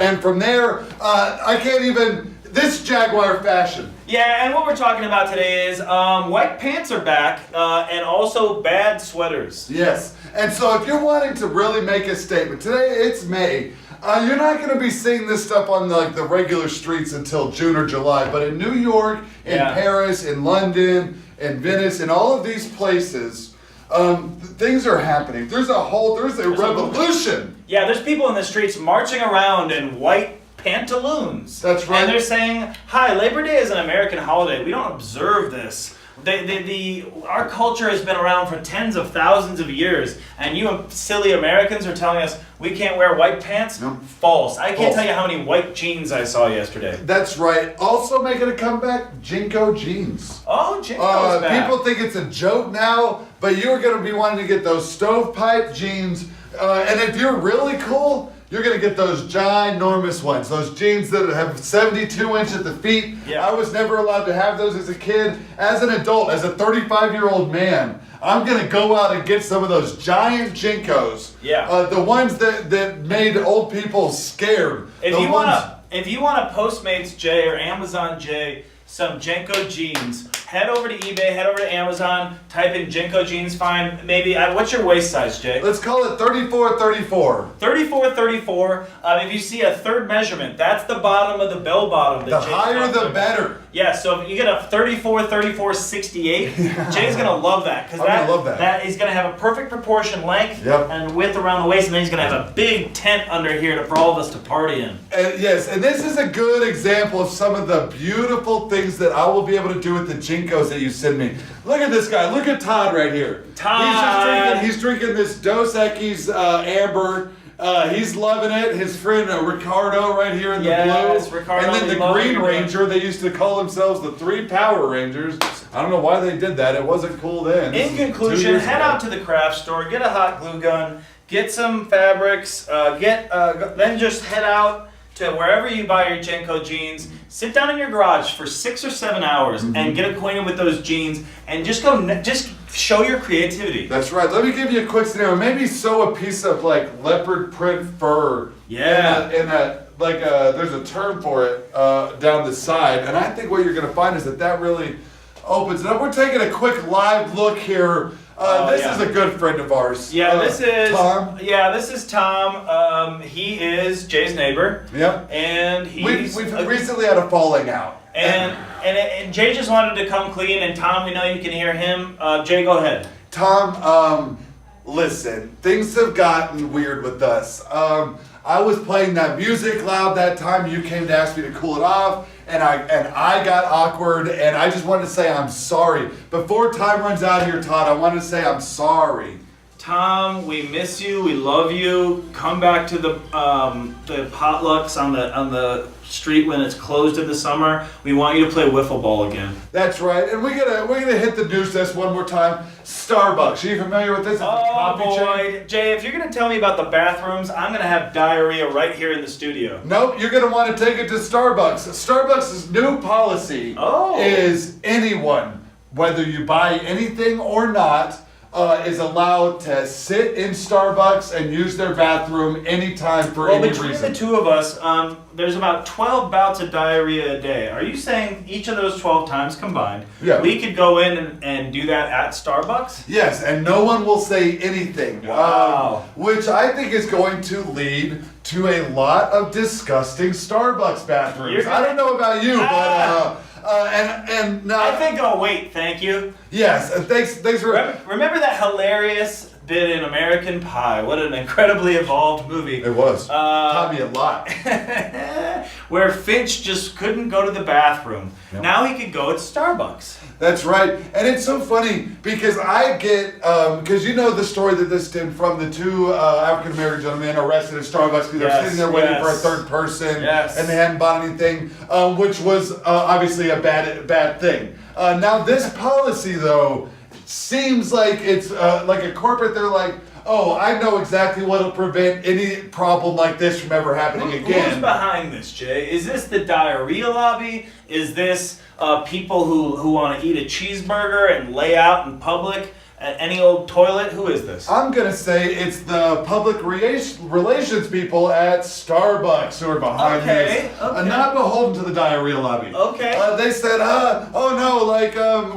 And from there, I can't even, this Jaguar fashion. Yeah, and what we're talking about today is white pants are back, and also bad sweaters. Yes, and so if you're wanting to really make a statement, today it's May. You're not going to be seeing this stuff on the regular streets until June or July, but in New York, in Paris, in London, in Venice, in all of these places, things are happening. There's a revolution. Yeah, there's people in the streets marching around in white pantaloons. That's right. And they're saying, hi, Labor Day is an American holiday. We don't observe this. Our culture has been around for tens of thousands of years, and you silly Americans are telling us we can't wear white pants? No. False. I can't tell you how many white jeans I saw yesterday. That's right. Also making a comeback, J.A.G.U.A.R jeans. Oh, J.A.G.U.A.R's back. People think it's a joke now, but you're going to be wanting to get those stovepipe jeans. And if you're really cool, you're going to get those ginormous ones, those jeans that have 72 inch at the feet. Yeah. I was never allowed to have those as a kid. As an adult, as a 35-year-old man, I'm going to go out and get some of those giant JNCOs. Yeah. The ones that made old people scared. If you want to Postmates J or Amazon J some JNCO jeans, head over to eBay, head over to Amazon, type in JNCO jeans, find maybe, what's your waist size, Jay? Let's call it 34-34. 34-34. If you see a third measurement, that's the bottom of the bell bottom. The higher the better. Yeah, so if you get a 34-68, Jay's going to love that. Because that is going to have a perfect proportion length and width around the waist, and then he's going to have a big tent under here for all of us to party in. Yes, and this is a good example of some of the beautiful things that I will be able to do with the JNCOs that you send me. Look at this guy. Look at Todd right here. Todd. He's drinking this Dos Equis Amber. He's loving it. His friend Ricardo right here in the blue. Ricardo, and then the Green Ranger. They used to call themselves the 3 Power Rangers. I don't know why they did that. It wasn't cool then. In conclusion, head out to the craft store, get a hot glue gun, get some fabrics, then just head out to wherever you buy your JNCO jeans. Sit down in your garage for 6 or 7 hours and get acquainted with those jeans and just show your creativity. That's right. Let me give you a quick scenario. Maybe sew a piece of like leopard print fur. Yeah. There's a term for it down the side, and I think what you're gonna find is that really opens it up. We're taking a quick live look here. This is a good friend of ours. Yeah, this is Tom. Yeah, this is Tom. He is Jay's neighbor. Yep. And we've recently had a falling out. And Jay just wanted to come clean. And Tom, we know you can hear him. Jay, go ahead. Tom, listen, things have gotten weird with us. I was playing that music loud that time. You came to ask me to cool it off. And I got awkward, and I just wanted to say I'm sorry. Before time runs out here, Todd, I wanted to say I'm sorry. Tom, we miss you. We love you. Come back to the potlucks on the street when it's closed in the summer. We want you to play wiffle ball again. That's right, and we're gonna hit the news desk one more time. Starbucks. Are you familiar with this? It's a coffee chain. Jay, if you're gonna tell me about the bathrooms, I'm gonna have diarrhea right here in the studio. Nope, you're gonna want to take it to Starbucks. Starbucks' new policy is anyone, whether you buy anything or not, is allowed to sit in Starbucks and use their bathroom anytime for any reason. Between the two of us, there's about 12 bouts of diarrhea a day. Are you saying each of those 12 times combined, we could go in and do that at Starbucks? Yes, and no one will say anything. Wow. Which I think is going to lead to a lot of disgusting Starbucks bathrooms. I don't know about you, but... and now I think I'll wait, thank you. Yes, thanks for... Remember that hilarious bit in American Pie? What an incredibly evolved movie. It was. Taught me a lot. Where Finch just couldn't go to the bathroom. Yep. Now he could go at Starbucks. That's right. And it's so funny because I get, because you know the story that this stemmed from, the 2 African-American gentlemen arrested at Starbucks because they're sitting there waiting for a third person and they hadn't bought anything, which was obviously a bad thing. Now this policy though, seems like it's like a corporate, they're like, oh, I know exactly what'll prevent any problem like this from ever happening again. Who's behind this, Jay? Is this the diarrhea lobby? Is this people who want to eat a cheeseburger and lay out in public at any old toilet? Who is this? I'm going to say it's the public relations people at Starbucks who are behind this. Not beholden to the diarrhea lobby. Okay. They said, oh no,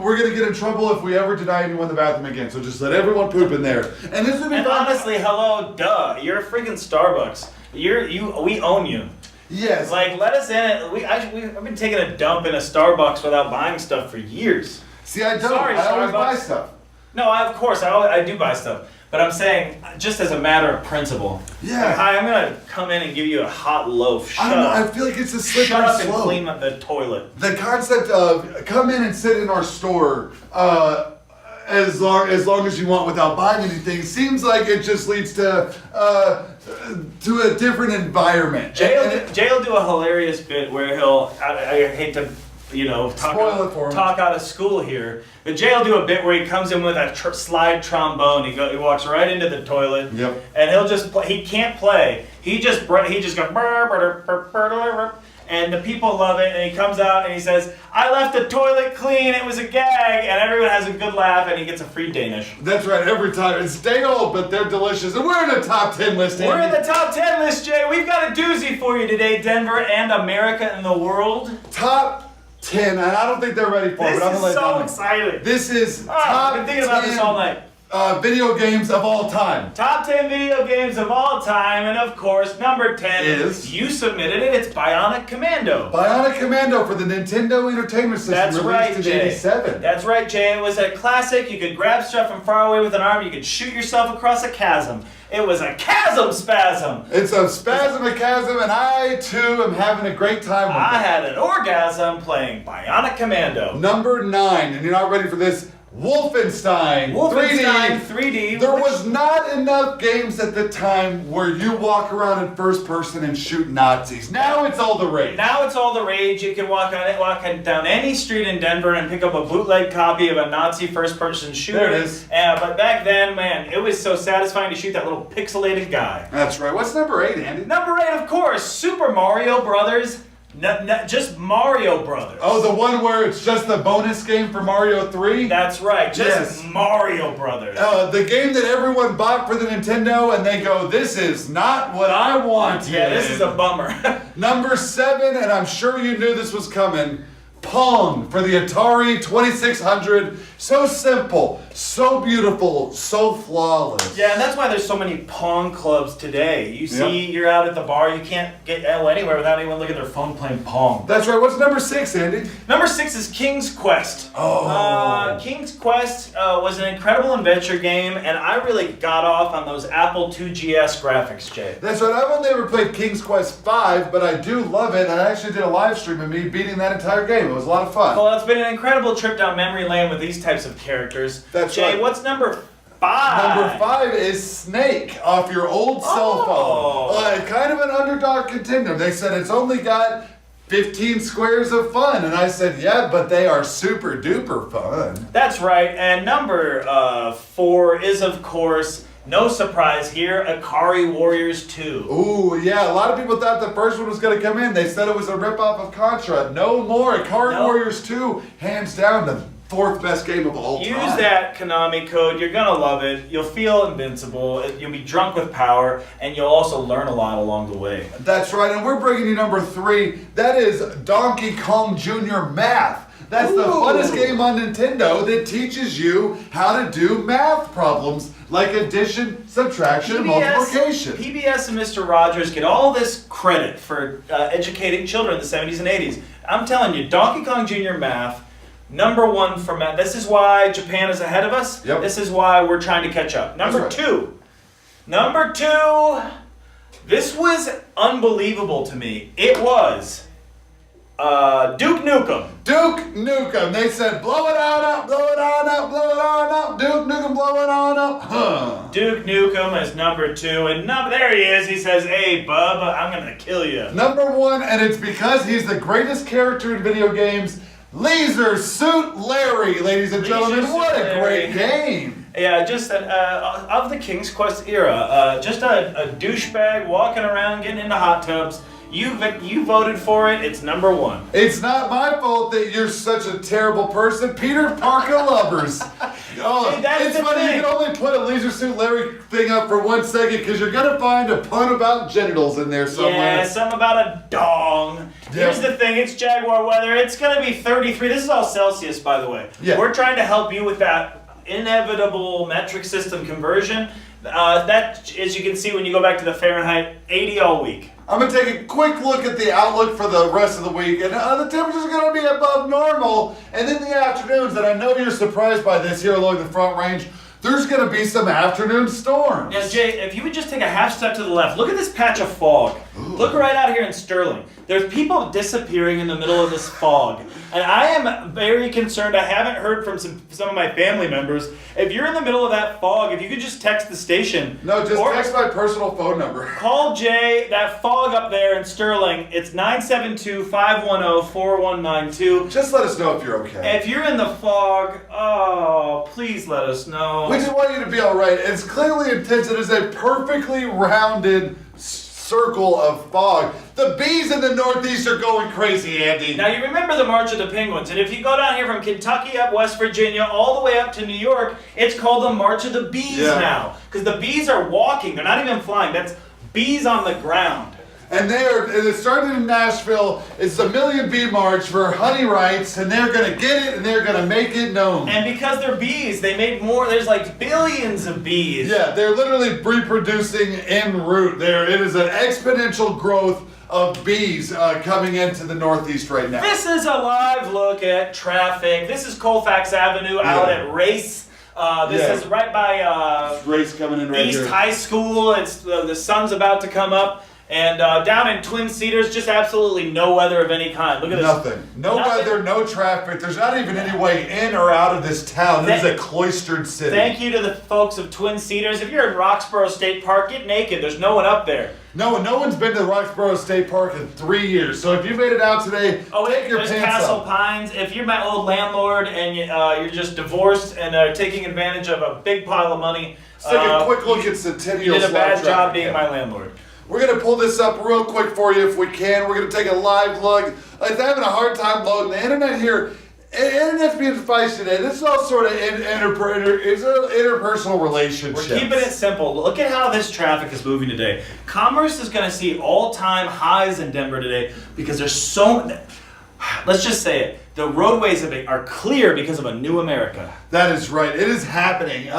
we're going to get in trouble if we ever deny anyone the bathroom again, so just let everyone poop in there. And this would be honestly, hello, duh. You're a freaking Starbucks. We own you. Yes. Like, let us in. I've been taking a dump in a Starbucks without buying stuff for years. See, I don't. Sorry, I always Starbucks. buy stuff. No, of course, I do buy stuff. But I'm saying, just as a matter of principle. Yeah. Like, hi, I'm going to come in and give you a hot loaf. I don't know, I feel like it's a slippery slope. Shut up and clean up the toilet. The concept of come in and sit in our store as long as you want without buying anything seems like it just leads to a different environment. Jay will do a hilarious bit where I hate to Spoil it for him. talk out of school here. But Jay will do a bit where he comes in with a slide trombone. He walks right into the toilet. Yep. And he'll just play. He can't play. He just goes and the people love it. And he comes out and he says, "I left the toilet clean. It was a gag." And everyone has a good laugh, and he gets a free Danish. That's right, every time. It's day old, but they're delicious. And we're in the top 10 list, Andy. We're in the top 10 list, Jay. We've got a doozy for you today, Denver and America and the world. Top 10, and I don't think they're ready for it. This is so exciting. This is top I've been thinking about 10 this all night. Video games of all time. Top 10 video games of all time, and of course, number 10 is... You submitted it, it's Bionic Commando. Bionic Commando for the Nintendo Entertainment System. That's right, in Jay. '87. That's right, Jay. It was a classic. You could grab stuff from far away with an arm. You could shoot yourself across a chasm. It was a chasm spasm. It's a spasm, a chasm, and I, too, am having a great time with it. I had an orgasm playing Bionic Commando. Number 9, and you're not ready for this, Wolfenstein 3D. There was not enough games at the time where you walk around in first person and shoot Nazis. Now it's all the rage. Now it's all the rage. You can walk down any street in Denver and pick up a bootleg copy of a Nazi first person shooter. There it is. But back then, man, it was so satisfying to shoot that little pixelated guy. That's right. What's number 8, Andy? Number 8, of course, Super Mario Brothers. Just Mario Brothers. Oh, the one where it's just the bonus game for Mario 3? That's right, just Mario Brothers. The game that everyone bought for the Nintendo and they go, this is not what I wanted. Yeah, this is a bummer. Number 7, and I'm sure you knew this was coming, Pong for the Atari 2600. So simple, so beautiful, so flawless. Yeah, and that's why there's so many Pong clubs today. You see, you're out at the bar, you can't get anywhere without anyone looking at their phone playing Pong. That's right. What's number 6, Andy? Number 6 is King's Quest. Oh. King's Quest was an incredible adventure game, and I really got off on those Apple IIgs graphics, Jay. That's right. I've only ever played King's Quest 5, but I do love it. I actually did a live stream of me beating that entire game. It was a lot of fun. Well, it's been an incredible trip down memory lane with these types of characters. That's Jay, right. what's number 5? Number 5 is Snake off your old cell phone. Kind of an underdog contender. They said it's only got 15 squares of fun. And I said, yeah, but they are super duper fun. That's right. And number 4 is, of course, no surprise here, Ikari Warriors 2. Ooh, yeah, a lot of people thought the first one was going to come in. They said it was a ripoff of Contra. No more. Ikari Warriors 2, hands down, the 4th best game of all time. Use that Konami code. You're going to love it. You'll feel invincible. You'll be drunk with power, and you'll also learn a lot along the way. That's right, and we're bringing you number 3. That is Donkey Kong Jr. Math. That's the funnest game on Nintendo that teaches you how to do math problems like addition, subtraction, and multiplication. PBS and Mr. Rogers get all this credit for educating children in the 70s and 80s. I'm telling you, Donkey Kong Jr. Math, number 1 for math. This is why Japan is ahead of us. Yep. This is why we're trying to catch up. Number 2. Number 2. This was unbelievable to me. It was Duke Nukem. Duke Nukem. They said, blow it on up, blow it on up, blow it on up. Duke Nukem, blow it on up. Huh. Duke Nukem is number 2. And there he is. He says, hey, bub, I'm going to kill you. Number 1, and it's because he's the greatest character in video games, Leisure Suit Larry, ladies and gentlemen. What a great game. Yeah, just of the King's Quest era, just a douchebag walking around getting into hot tubs. You voted for it. It's number 1. It's not my fault that you're such a terrible person. Peter Parker lovers. Oh, it's funny. You can only put a Leisure Suit Larry thing up for 1 second because you're gonna find a pun about genitals in there somewhere. Yeah, something about a dong. Here's the thing. It's Jaguar weather. It's gonna be 33. This is all Celsius, by the way. Yeah. We're trying to help you with that inevitable metric system conversion. That, as you can see when you go back to the Fahrenheit, 80 all week. I'm going to take a quick look at the outlook for the rest of the week, and the temperature's going to be above normal, and in the afternoons, and I know you're surprised by this here along the Front Range, there's going to be some afternoon storms. Now, Jay, if you would just take a half step to the left, look at this patch of fog. Ooh. Look right out here in Sterling. There's people disappearing in the middle of this fog. And I am very concerned. I haven't heard from some of my family members. If you're in the middle of that fog, if you could just text the station. No, just text my personal phone number. Call Jay, that fog up there in Sterling. It's 972-510-4192. Just let us know if you're okay. If you're in the fog, oh, please let us know. We just want you to be all right. It's clearly intense. It is a perfectly rounded circle of fog. The bees in the Northeast are going crazy, Andy. Now, you remember the March of the Penguins, and if you go down here from Kentucky up West Virginia all the way up to New York, it's called the March of the Bees now. Because the bees are walking. They're not even flying. That's bees on the ground. And it started in Nashville. It's the Million Bee March for honey rights, and they're going to get it, and they're going to make it known. And because they're bees, they made more. There's like billions of bees. Yeah, they're literally reproducing en route. It is an exponential growth of bees coming into the Northeast right now. This is a live look at traffic. This is Colfax Avenue out at Race. This is right by Race coming in right East here. High School. It's the sun's about to come up. And down in Twin Cedars, just absolutely no weather of any kind. Look at this. Nothing. No weather, no traffic. There's not even any way in or out of this town. This is a cloistered city. Thank you to the folks of Twin Cedars. If you're in Roxborough State Park, get naked. There's no one up there. No one's been to Roxborough State Park in 3 years. So if you made it out today, take your pants Castle off. Pines. If you're my old landlord and you're just divorced and taking advantage of a big pile of money, let's take a quick look at Centennial. You did a bad job being my landlord. We're going to pull this up real quick for you if we can. We're going to take a live look. It's having a hard time loading. The internet here, internet's being feisty today. This is all sort of interpersonal relationships. We're keeping it simple. Look at how this traffic is moving today. Commerce is going to see all-time highs in Denver today because there's so... Let's just say it. The roadways are clear because of a new America. That is right. It is happening.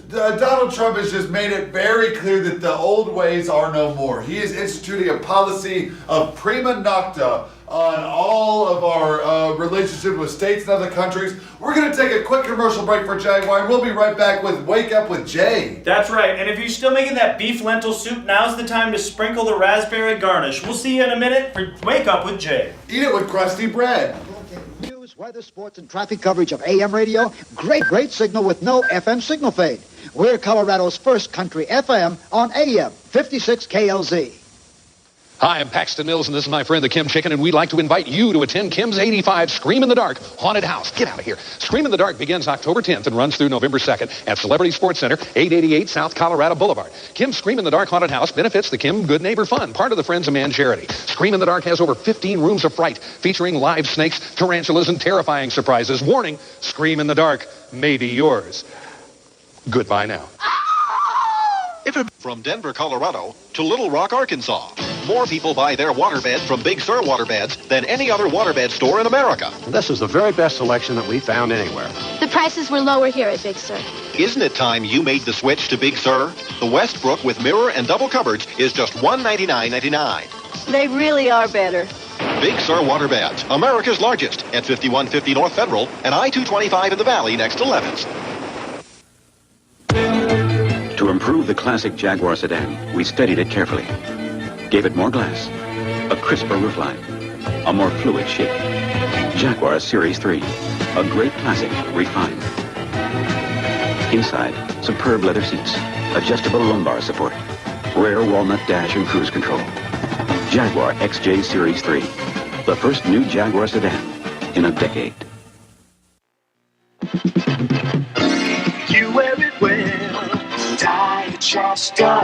Donald Trump has just made it very clear that the old ways are no more. He is instituting a policy of prima nocta on all of our relationships with states and other countries. We're going to take a quick commercial break for Jaguar, and we'll be right back with Wake Up with Jay. That's right. And if you're still making that beef lentil soup, now's the time to sprinkle the raspberry garnish. We'll see you in a minute for Wake Up with Jay. Eat it with crusty bread. News, weather, sports, and traffic coverage of AM radio. Great signal with no FM signal fade. We're Colorado's first country FM on AM 56 KLZ. Hi, I'm Paxton Mills, and this is my friend the Kim Chicken, and we'd like to invite you to attend Kim's 85 Scream in the Dark Haunted House. Get out of here. Scream in the Dark begins October 10th and runs through November 2nd at Celebrity Sports Center, 888 South Colorado Boulevard. Kim's Scream in the Dark Haunted House benefits the Kim Good Neighbor Fund, part of the Friends of Man charity. Scream in the Dark has over 15 rooms of fright, featuring live snakes, tarantulas, and terrifying surprises. Warning, Scream in the Dark may be yours. Goodbye now. From Denver, Colorado to Little Rock, Arkansas. More people buy their waterbed from Big Sur Waterbeds than any other waterbed store in America. This is the very best selection that we found anywhere. The prices were lower here at Big Sur. Isn't it time you made the switch to Big Sur? The Westbrook with mirror and double cupboards is just $199.99. They really are better. Big Sur Waterbeds, America's largest, at 5150 North Federal and I-225 in the Valley next to Levin's. To improve the classic Jaguar sedan, we studied it carefully. Gave it more glass, a crisper roofline, a more fluid shape. Jaguar Series 3, a great classic refined. Inside, superb leather seats, adjustable lumbar support, rare walnut dash and cruise control. Jaguar XJ Series 3, the first new Jaguar sedan in a decade. You wear it well, Digester.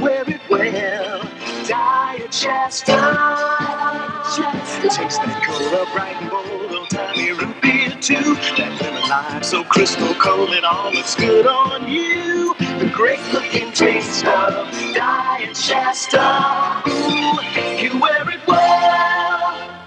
Wear it well, Digester. It takes that color bright and bold, old timey root beer too. That lemon lime so crystal cold, it all looks good on you. The great looking taste of Digester. Ooh, you wear it well.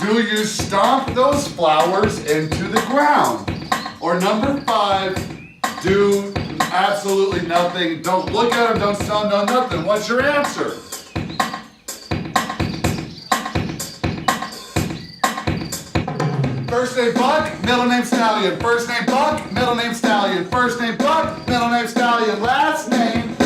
do you stomp those flowers into the ground? Or number 5, do absolutely nothing. Don't look at them, don't smell, no nothing. What's your answer? First name Buck, middle name Stallion. First name Buck, middle name Stallion. First name Buck, middle name Stallion. Last name.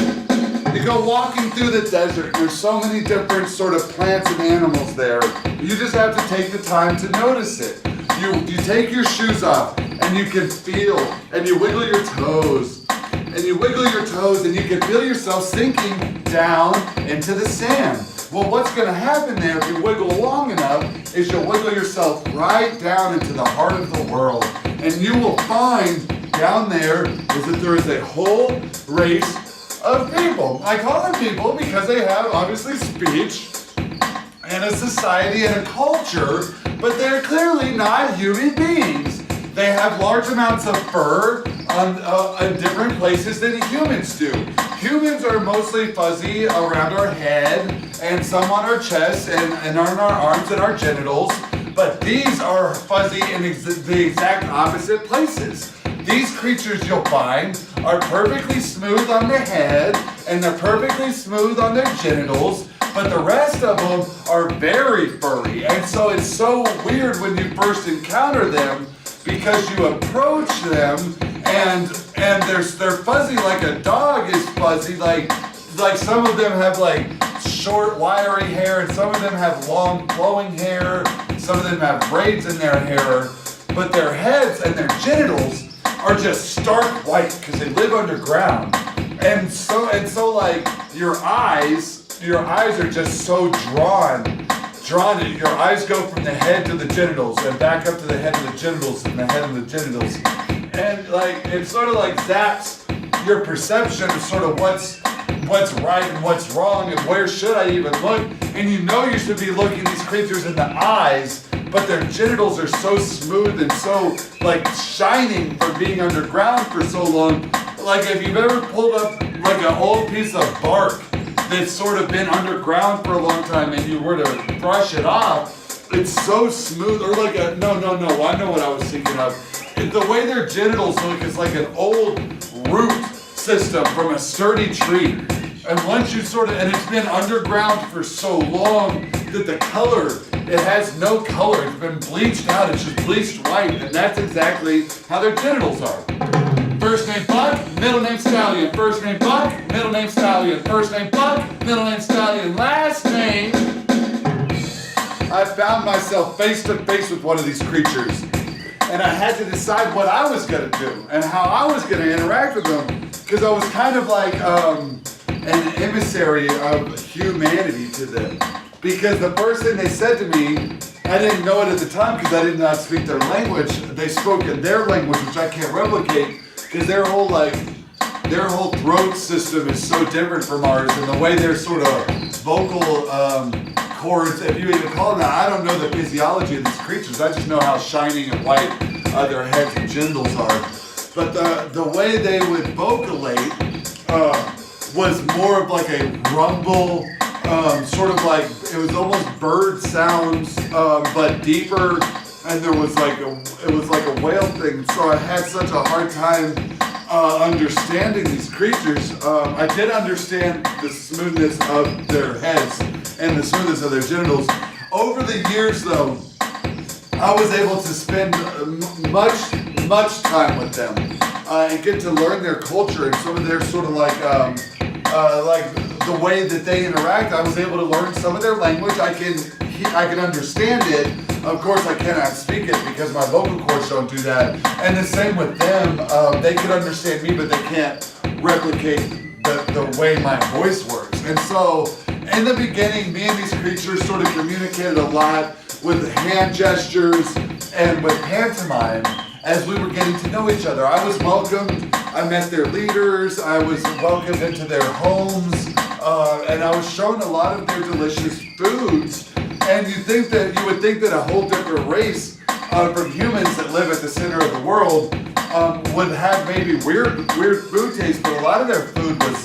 You go walking through the desert. There's so many different sort of plants and animals there. You just have to take the time to notice it. You take your shoes off and you can feel, and you wiggle your toes. And you wiggle your toes and you can feel yourself sinking down into the sand. Well, what's going to happen there if you wiggle long enough is you'll wiggle yourself right down into the heart of the world. And you will find down there is that there is a whole race of people. I call them people because they have obviously speech and a society and a culture, but they're clearly not human beings. They have large amounts of fur in different places than humans do. Humans are mostly fuzzy around our head and some on our chest and on our arms and our genitals, but these are fuzzy in the exact opposite places. These creatures you'll find are perfectly smooth on the head and they're perfectly smooth on their genitals, but the rest of them are very furry. And so it's so weird when you first encounter them because you approach them and they're fuzzy like a dog is fuzzy, like some of them have like short wiry hair and some of them have long flowing hair, some of them have braids in their hair, but their heads and their genitals are just stark white because they live underground. And so like your eyes are just so drawn. Your eyes go from the head to the genitals and back up to the head of the genitals and the head of the genitals. And like, it sort of like zaps your perception of sort of what's right and what's wrong and where should I even look. And you know you should be looking these creatures in the eyes, but their genitals are so smooth and so like shining from being underground for so long. Like if you've ever pulled up like an old piece of bark that's sort of been underground for a long time and you were to brush it off, it's so smooth. Or like I know what I was thinking of. The way their genitals look is like an old root system from a sturdy tree. And once you and it's been underground for so long that the color, it has no color. It's been bleached out, it's just bleached white. And that's exactly how their genitals are. First name Buck, middle name Stallion. First name Buck, middle name Stallion. First name Buck, middle name Stallion. Last name. I found myself face to face with one of these creatures. And I had to decide what I was going to do and how I was going to interact with them. Because I was kind of like an emissary of humanity to them. Because the first thing they said to me, I didn't know it at the time because I did not speak their language. They spoke in their language, which I can't replicate. Because their whole throat system is so different from ours, and the way their sort of vocal cords, if you even call them that, I don't know the physiology of these creatures. I just know how shining and white their heads and genitals are. But the way they would vocalate was more of like a rumble, sort of like it was almost bird sounds, but deeper. And it was like a whale thing, so I had such a hard time understanding these creatures. I did understand the smoothness of their heads and the smoothness of their genitals. Over the years, though, I was able to spend much time with them and get to learn their culture and some of their sort of like the way that they interact. I was able to learn some of their language. I can understand it. Of course, I cannot speak it because my vocal cords don't do that. And the same with them. They can understand me, but they can't replicate the way my voice works. And so, in the beginning, me and these creatures sort of communicated a lot with hand gestures and with pantomime as we were getting to know each other. I was welcomed. I met their leaders. I was welcomed into their homes. And I was shown a lot of their delicious foods. And you would think that a whole different race from humans that live at the center of the world would have maybe weird food taste, but a lot of their food was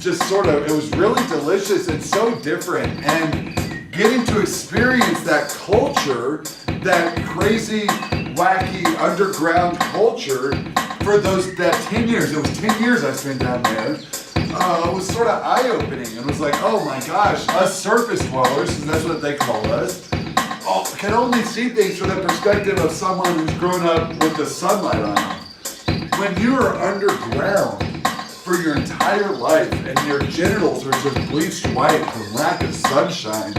just it was really delicious and so different. And getting to experience that culture, that crazy, wacky, underground culture for that 10 years. It was 10 years I spent down there. It was sort of eye-opening. It was like, oh my gosh, us surface dwellers, and that's what they call us, can only see things from the perspective of someone who's grown up with the sunlight on them. When you are underground for your entire life and your genitals are just bleached white from lack of sunshine,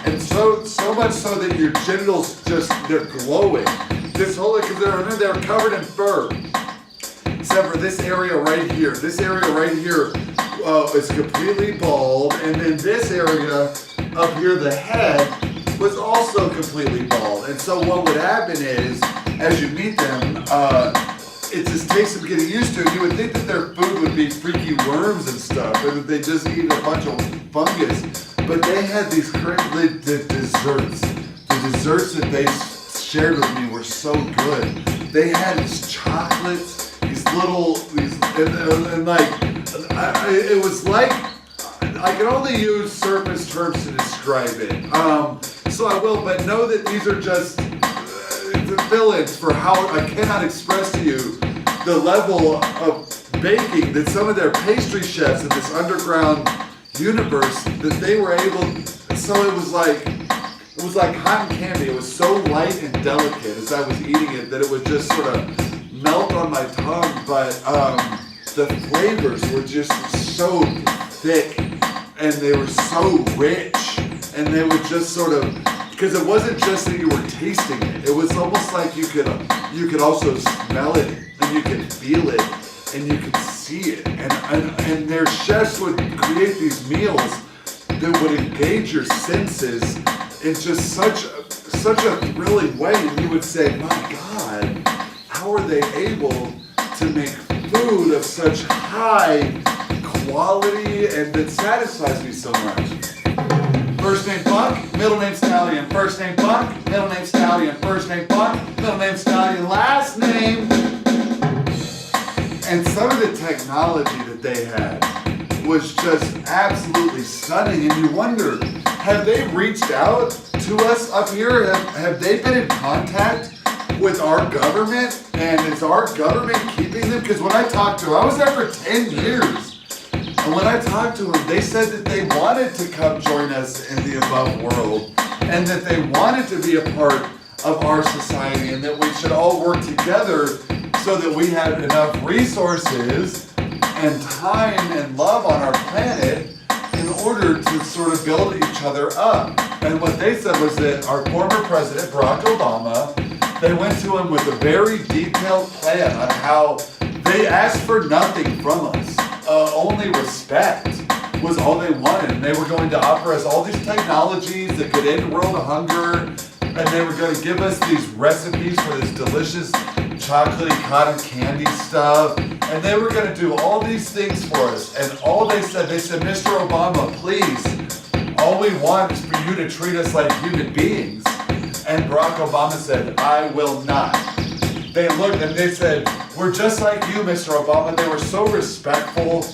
and so much so that your genitals they're glowing. This whole, because they're covered in fur. Except for this area right here. This area right here is completely bald, and then this area up here, the head, was also completely bald. And so what would happen is, as you meet them, it just takes some getting used to. You would think that their food would be freaky worms and stuff, and that they just eat a bunch of fungus. But they had these crazy desserts. The desserts that they shared with me were so good. They had these chocolates, it was like, I can only use surface terms to describe it. So I will, but know that these are just the fill-ins for how I cannot express to you the level of baking that some of their pastry chefs in this underground universe that they were able. So it was like cotton candy. It was so light and delicate as I was eating it that it would just sort of melt on my tongue. But the flavors were just so thick and they were so rich, and they would just sort of. Because it wasn't just that you were tasting it. It was almost like you could also smell it, and you could feel it, and you could see it. And their chefs would create these meals that would engage your senses in just such a thrilling way. And you would say, my God, how are they able to make food of such high quality and that satisfies me so much? First name Buck, middle name Stallion. First name Buck, middle name Stallion. First name Buck, middle name Stallion. Last name. And some of the technology that they had was just absolutely stunning. And you wonder, have they reached out to us up here? Have they been in contact with our government? And is our government keeping them? Because when I talked to them, I was there for 10 years. And when I talked to them, they said that they wanted to come join us in the above world, and that they wanted to be a part of our society, and that we should all work together so that we have enough resources and time and love on our planet in order to sort of build each other up. And what they said was that our former president, Barack Obama, they went to him with a very detailed plan on how they asked for nothing from us. Only respect was all they wanted. And they were going to offer us all these technologies that could end world hunger. And they were going to give us these recipes for this delicious chocolatey cotton candy stuff. And they were going to do all these things for us. And all they said, Mr. Obama, please, all we want is for you to treat us like human beings. And Barack Obama said, I will not. They looked and they said, we're just like you, Mr. Obama. They were so respectful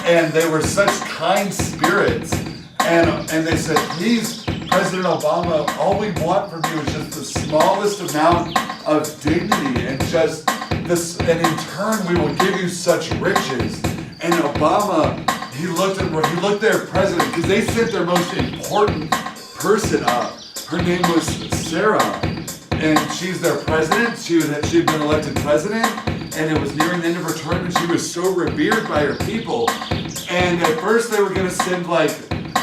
and they were such kind spirits. And they said, please, President Obama, all we want from you is just the smallest amount of dignity and just this, and in turn we will give you such riches. And Obama, he looked at their president, because they sent their most important person up. Her name was Sara. And she's their president. She'd been elected president, and it was nearing the end of her term, and she was so revered by her people. And at first they were going to send like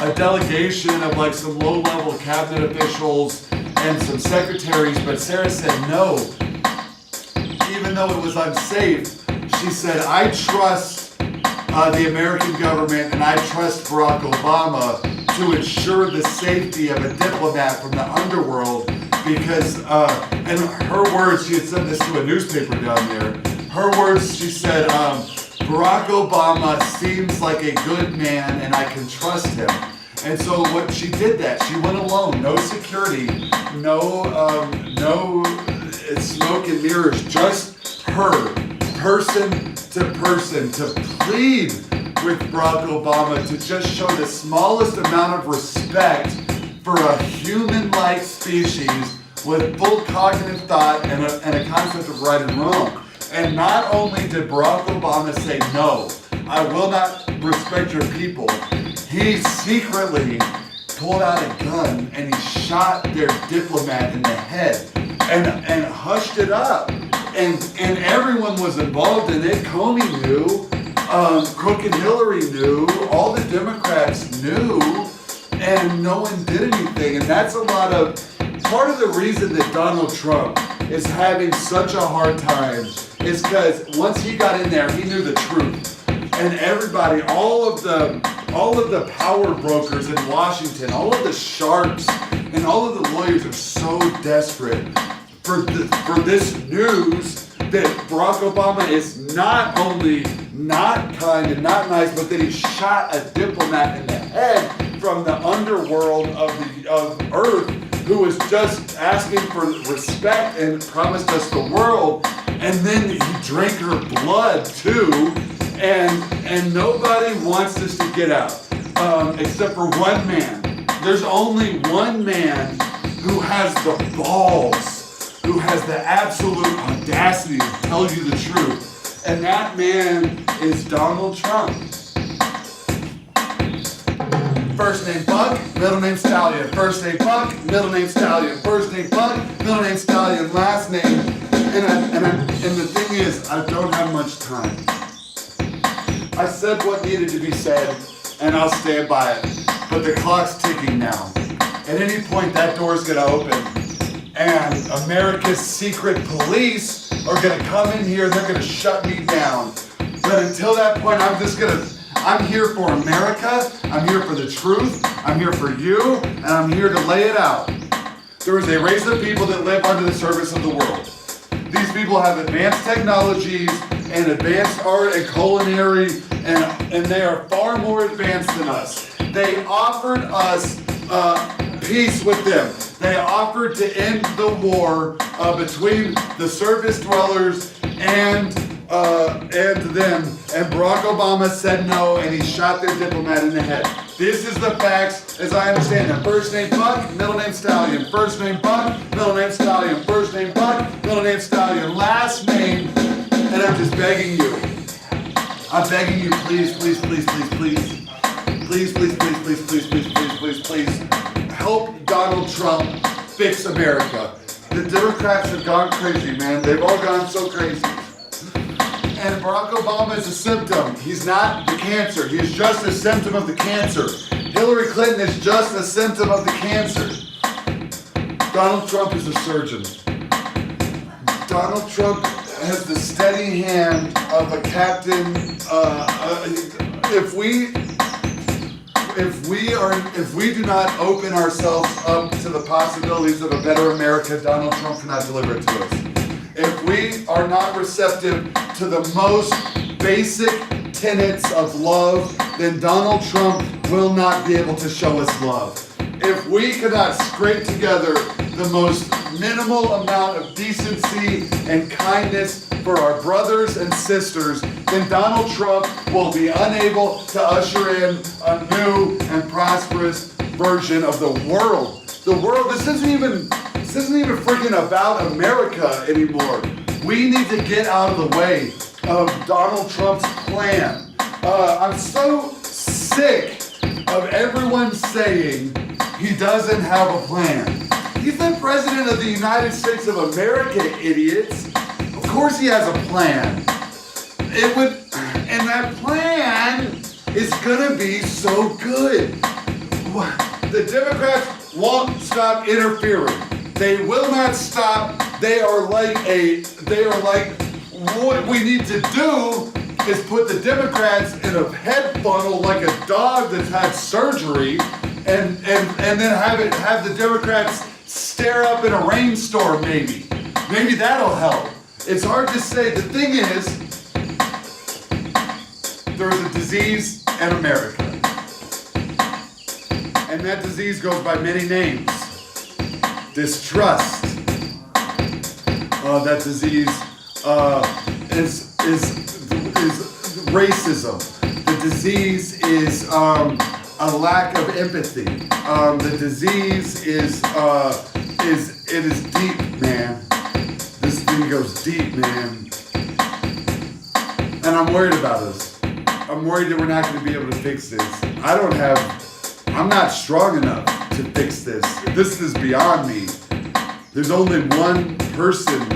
a delegation of like some low-level cabinet officials and some secretaries, but Sara said no. Even though it was unsafe, she said, I trust the American government and I trust Barack Obama to ensure the safety of a diplomat from the underworld. Because, in her words, she had said this to a newspaper down there. Her words, she said, Barack Obama seems like a good man and I can trust him. And so what she did that, she went alone, no security, no smoke and mirrors, just her, person to person, to plead with Barack Obama to just show the smallest amount of respect for a human-like species with full cognitive thought and a concept of right and wrong. And not only did Barack Obama say, no, I will not respect your people, he secretly pulled out a gun and he shot their diplomat in the head and hushed it up. And everyone was involved in it. Comey knew, Crooked Hillary knew, all the Democrats knew, and no one did anything. And that's part of the reason that Donald Trump is having such a hard time is because once he got in there, he knew the truth. And everybody, all of the power brokers in Washington, all of the sharps, and all of the lawyers are so desperate for this news that Barack Obama is not only not kind and not nice, but that he shot a diplomat in the head from the underworld of Earth, who was just asking for respect and promised us the world, and then he drank her blood too, and nobody wants this to get out, except for one man. There's only one man who has the balls, who has the absolute audacity to tell you the truth, and that man is Donald Trump. First name Buck, middle name Stallion. First name Buck, middle name Stallion. First name Buck, middle name Stallion. Last name, and the thing is, I don't have much time. I said what needed to be said, and I'll stand by it. But the clock's ticking now. At any point, that door's gonna open, and America's secret police are gonna come in here. They're gonna shut me down. But until that point, I'm here for America, I'm here for the truth, I'm here for you, and I'm here to lay it out. There is a race of people that live under the surface of the world. These people have advanced technologies and advanced art and culinary, and they are far more advanced than us. They offered us peace with them. They offered to end the war between the surface dwellers and them, and Barack Obama said no, and he shot their diplomat in the head. This is the facts as I understand them. First name Buck, middle name Stallion. First name Buck, middle name Stallion. First name Buck, middle name Stallion. Last name, and I'm just begging you. I'm begging you, please, please, please, please, please. Please, please, please, please, please, please, please, please, please. Help Donald Trump fix America. The Democrats have gone crazy, man. They've all gone so crazy. And Barack Obama is a symptom. He's not the cancer. He's just a symptom of the cancer. Hillary Clinton is just a symptom of the cancer. Donald Trump is a surgeon. Donald Trump has the steady hand of a captain. If we do not open ourselves up to the possibilities of a better America, Donald Trump cannot deliver it to us. If we are not receptive to the most basic tenets of love, then Donald Trump will not be able to show us love. If we cannot scrape together the most minimal amount of decency and kindness for our brothers and sisters, then Donald Trump will be unable to usher in a new and prosperous version of the world. The world, this isn't even freaking about America anymore. We need to get out of the way of Donald Trump's plan. I'm so sick of everyone saying he doesn't have a plan. He's the president of the United States of America, idiots. Of course he has a plan. And that plan is gonna be so good. The Democrats won't stop interfering. They will not stop. They are like what we need to do is put the Democrats in a head funnel like a dog that's had surgery, and then have the Democrats stare up in a rainstorm. Maybe that'll help. It's hard to say. The thing is, there's a disease in America, and that disease goes by many names. Distrust. That disease is racism. The disease is a lack of empathy. The disease is deep, man. This thing goes deep, man. And I'm worried about us. I'm worried that we're not going to be able to fix this. I'm not strong enough to fix this. This is beyond me. There's only one person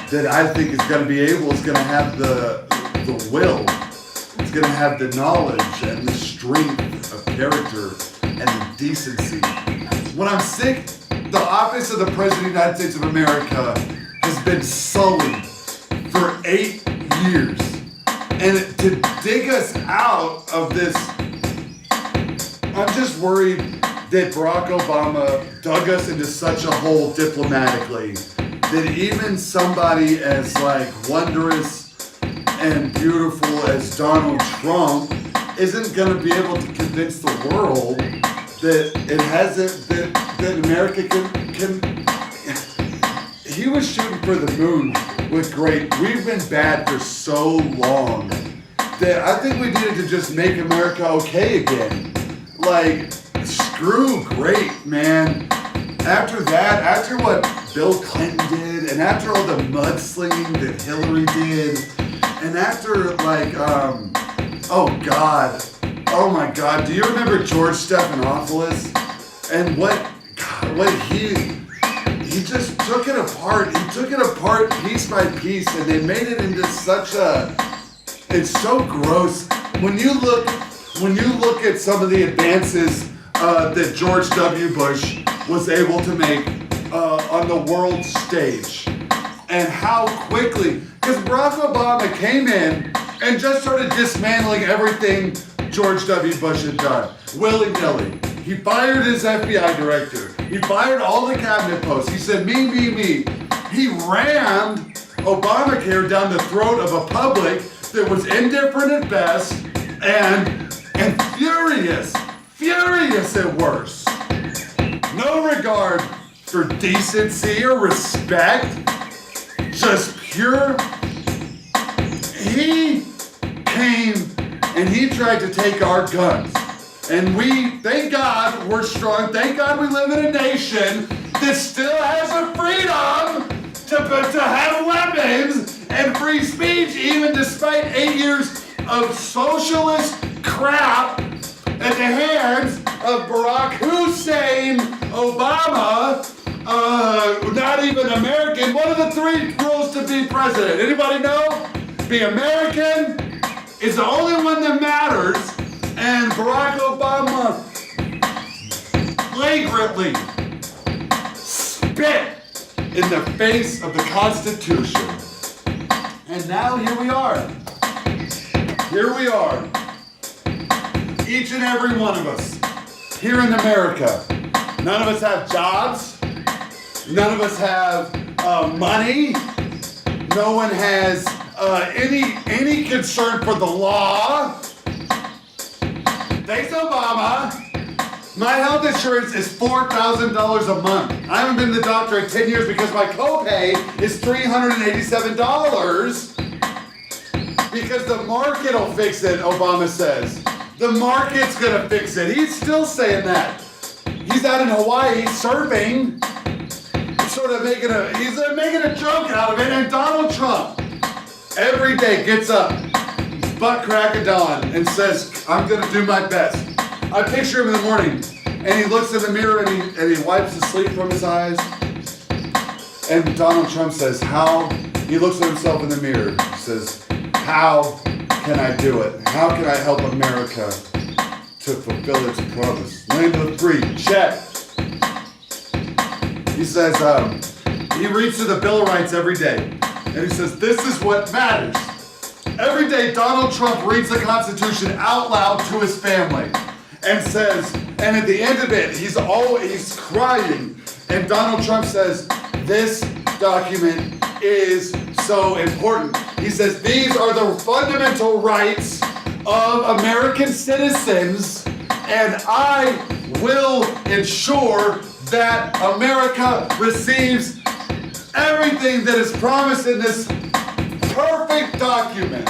that I think is going to have the will. It's going to have the knowledge and the strength of character and the decency. When I'm sick, the office of the President of the United States of America has been sullied for 8 years. And to dig us out of this, I'm just worried that Barack Obama dug us into such a hole diplomatically that even somebody as wondrous and beautiful as Donald Trump isn't going to be able to convince the world that that America can. He was shooting for the moon with great. We've been bad for so long that I think we needed to just make America okay again. Screw great, man. After that, after what Bill Clinton did, and after all the mudslinging that Hillary did, and after oh my God, do you remember George Stephanopoulos? And what he just took it apart. He took it apart piece by piece, and they made it into it's so gross. When you look at some of the advances that George W. Bush was able to make on the world stage, and how quickly, because Barack Obama came in and just started dismantling everything George W. Bush had done, willy-nilly. He fired his FBI director. He fired all the cabinet posts. He said, me. He rammed Obamacare down the throat of a public that was indifferent at best and furious at worst. No regard for decency or respect, just pure. He came and he tried to take our guns. And thank God we're strong. Thank God we live in a nation that still has the freedom to have weapons and free speech, even despite 8 years of socialist crap at the hands of Barack Hussein Obama, not even American. What are the 3 rules to be president? Anybody know? Be American is the only one that matters, and Barack Obama flagrantly spit in the face of the Constitution. And now here we are. Each and every one of us here in America. None of us have jobs. None of us have money. No one has any concern for the law. Thanks, Obama. My health insurance is $4,000 a month. I haven't been to the doctor in 10 years because my copay is $387. Because the market will fix it, Obama says. The market's gonna fix it. He's still saying that. He's out in Hawaii surfing, he's making a joke out of it. And Donald Trump every day gets up, butt crack of dawn, and says, I'm gonna do my best. I picture him in the morning, and he looks in the mirror and he wipes the sleep from his eyes. And Donald Trump says, he looks at himself in the mirror, he says, how can I do it? How can I help America to fulfill its promise? Land of the free, check. He says, he reads through the Bill of Rights every day, and he says, this is what matters. Every day, Donald Trump reads the Constitution out loud to his family and says, and at the end of it, he's crying, and Donald Trump says, this document is so important. He says, these are the fundamental rights of American citizens, and I will ensure that America receives everything that is promised in this perfect document.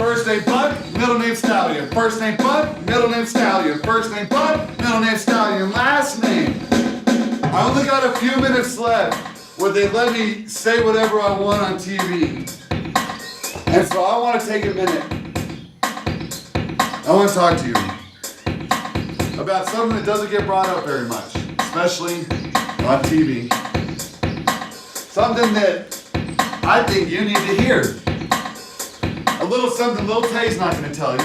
First name Buck, middle name Stallion. First name Buck, middle name Stallion. First name Buck, middle name Stallion. Last name. I only got a few minutes left where they let me say whatever I want on TV. And so I want to take a minute. I want to talk to you about something that doesn't get brought up very much, especially on TV. Something that I think you need to hear. A little something Lil Tay's not going to tell you.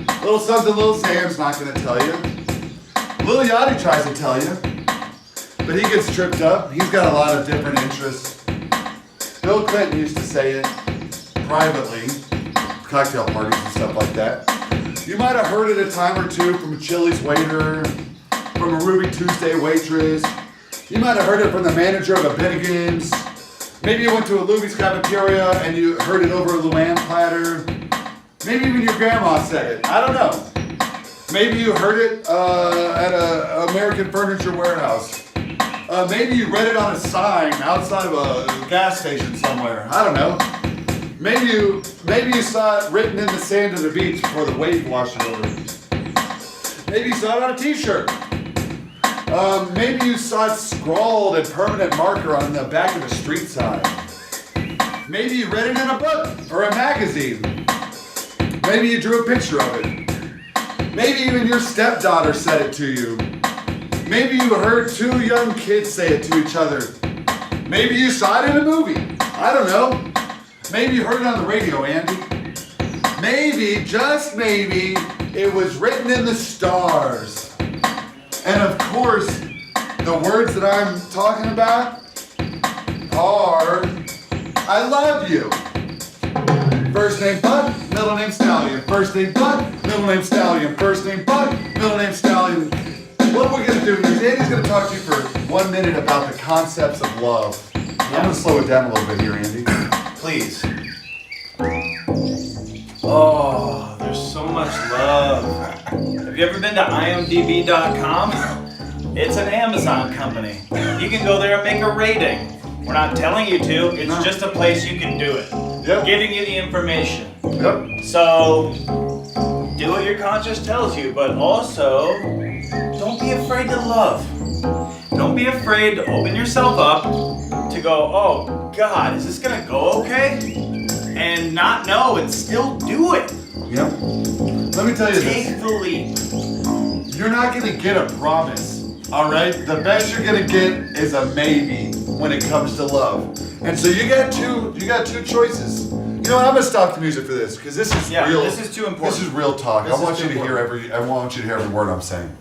A little something Lil Xan's not going to tell you. Lil Yachty tries to tell you, but he gets tripped up. He's got a lot of different interests. Bill Clinton used to say it privately, cocktail parties and stuff like that. You might have heard it a time or two from a Chili's waiter, from a Ruby Tuesday waitress. You might have heard it from the manager of a Bennigan's. Maybe you went to a Luby's cafeteria and you heard it over a Luann platter. Maybe even your grandma said it. I don't know. Maybe you heard it at an American Furniture Warehouse. Maybe you read it on a sign outside of a gas station somewhere. I don't know. Maybe you saw it written in the sand of the beach before the wave washed it over. Maybe you saw it on a t-shirt. Maybe you saw it scrawled in permanent marker on the back of the street sign. Maybe you read it in a book or a magazine. Maybe you drew a picture of it. Maybe even your stepdaughter said it to you. Maybe you heard two young kids say it to each other. Maybe you saw it in a movie. I don't know. Maybe you heard it on the radio, Andy. Maybe, just maybe, it was written in the stars. And of course, the words that I'm talking about are, I love you. First name Buck, middle name Stallion. First name Buck, middle name Stallion. First name Buck, middle name Stallion. What we're going to do is Andy's going to talk to you for 1 minute about the concepts of love. I'm going to slow it down a little bit here, Andy. Please. Oh, there's so much love. Have you ever been to IMDb.com? It's an Amazon company. You can go there and make a rating. We're not telling you to, it's just a place you can do it. Yep. Giving you the information. Yep. So, do what your conscience tells you, but also, don't be afraid to love. Don't be afraid to open yourself up to go, oh God, is this gonna go okay? And not know and still do it. Yep. Let me tell you Take this. the leap. You're not gonna get a promise, all right? The best you're gonna get is a maybe when it comes to love. And so you got two choices. You know what? I'm gonna stop the music for this because this is real. This is too important. This is real talk. I want you to hear every word I'm saying.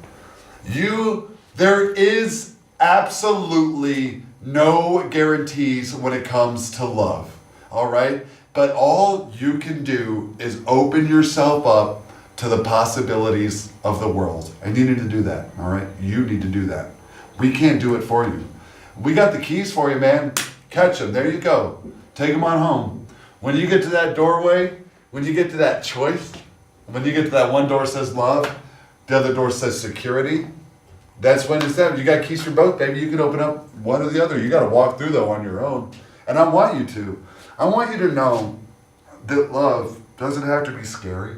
There is absolutely no guarantees when it comes to love. All right? But all you can do is open yourself up to the possibilities of the world. And you need to do that, all right? You need to do that. We can't do it for you. We got the keys for you, man. Catch them. There you go. Take them on home. When you get to that doorway, when you get to that choice, when you get to that one door says love, the other door says security, that's when it's that. You got keys for both, baby. You can open up one or the other. You got to walk through, though, on your own. And I want you to. I want you to know that love doesn't have to be scary.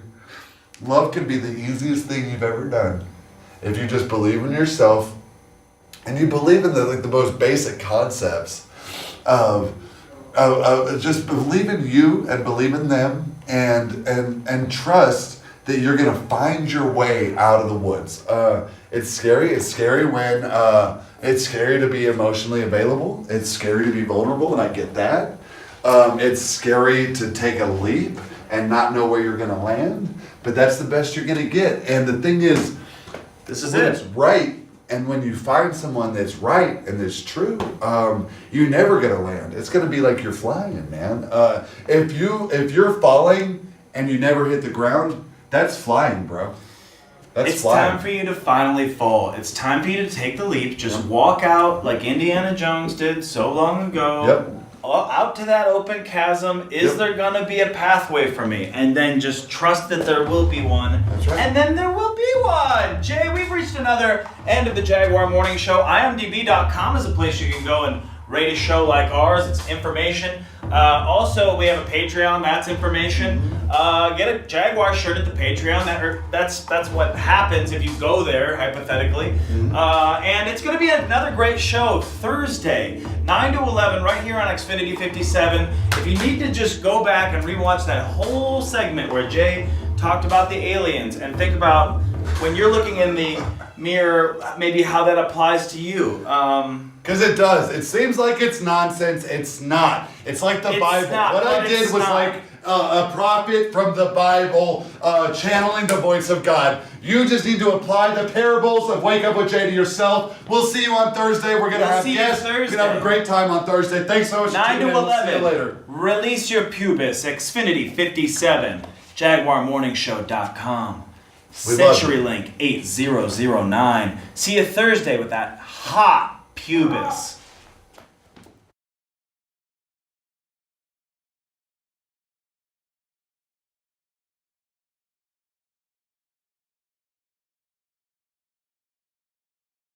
Love can be the easiest thing you've ever done if you just believe in yourself and you believe in the most basic concepts of just believe in you and believe in them and trust that you're gonna find your way out of the woods. It's scary. It's scary when it's scary to be emotionally available. It's scary to be vulnerable, and I get that. It's scary to take a leap and not know where you're gonna land, but that's the best you're gonna get. And the thing is, this is when it. it's right, and when you find someone that's right and that's true, you're never gonna land. It's gonna be like you're flying, man. If you're falling and you never hit the ground, that's flying, bro. It's time for you to finally fall. It's time for you to take the leap. Just walk out like Indiana Jones did so long ago. Yep. Out to that open chasm. Is there gonna be a pathway for me? And then just trust that there will be one. That's right. And then there will be one. Jay, we've reached another end of the Jaguar Morning Show. IMDb.com is a place you can go and rate a show like ours. It's information. Also, we have a Patreon. That's information. Get a Jaguar shirt at the Patreon. That's what happens if you go there, hypothetically. And it's going to be another great show Thursday, 9 to 11, right here on Xfinity 57. If you need to just go back and rewatch that whole segment where Jay talked about the aliens and think about when you're looking in the mirror, maybe how that applies to you. Because it does. It seems like it's nonsense. It's not. It's like the Bible. What I did was like a prophet from the Bible channeling the voice of God. You just need to apply the parables of Wake Up with Jay to yourself. We'll see you on Thursday. We're going to have guests. We're going to have a great time on Thursday. Thanks so much for 9 to 11. We'll see you later. Release your pubis. Xfinity 57. JaguarMorningShow.com. CenturyLink 8009. See you Thursday with that hot pubis.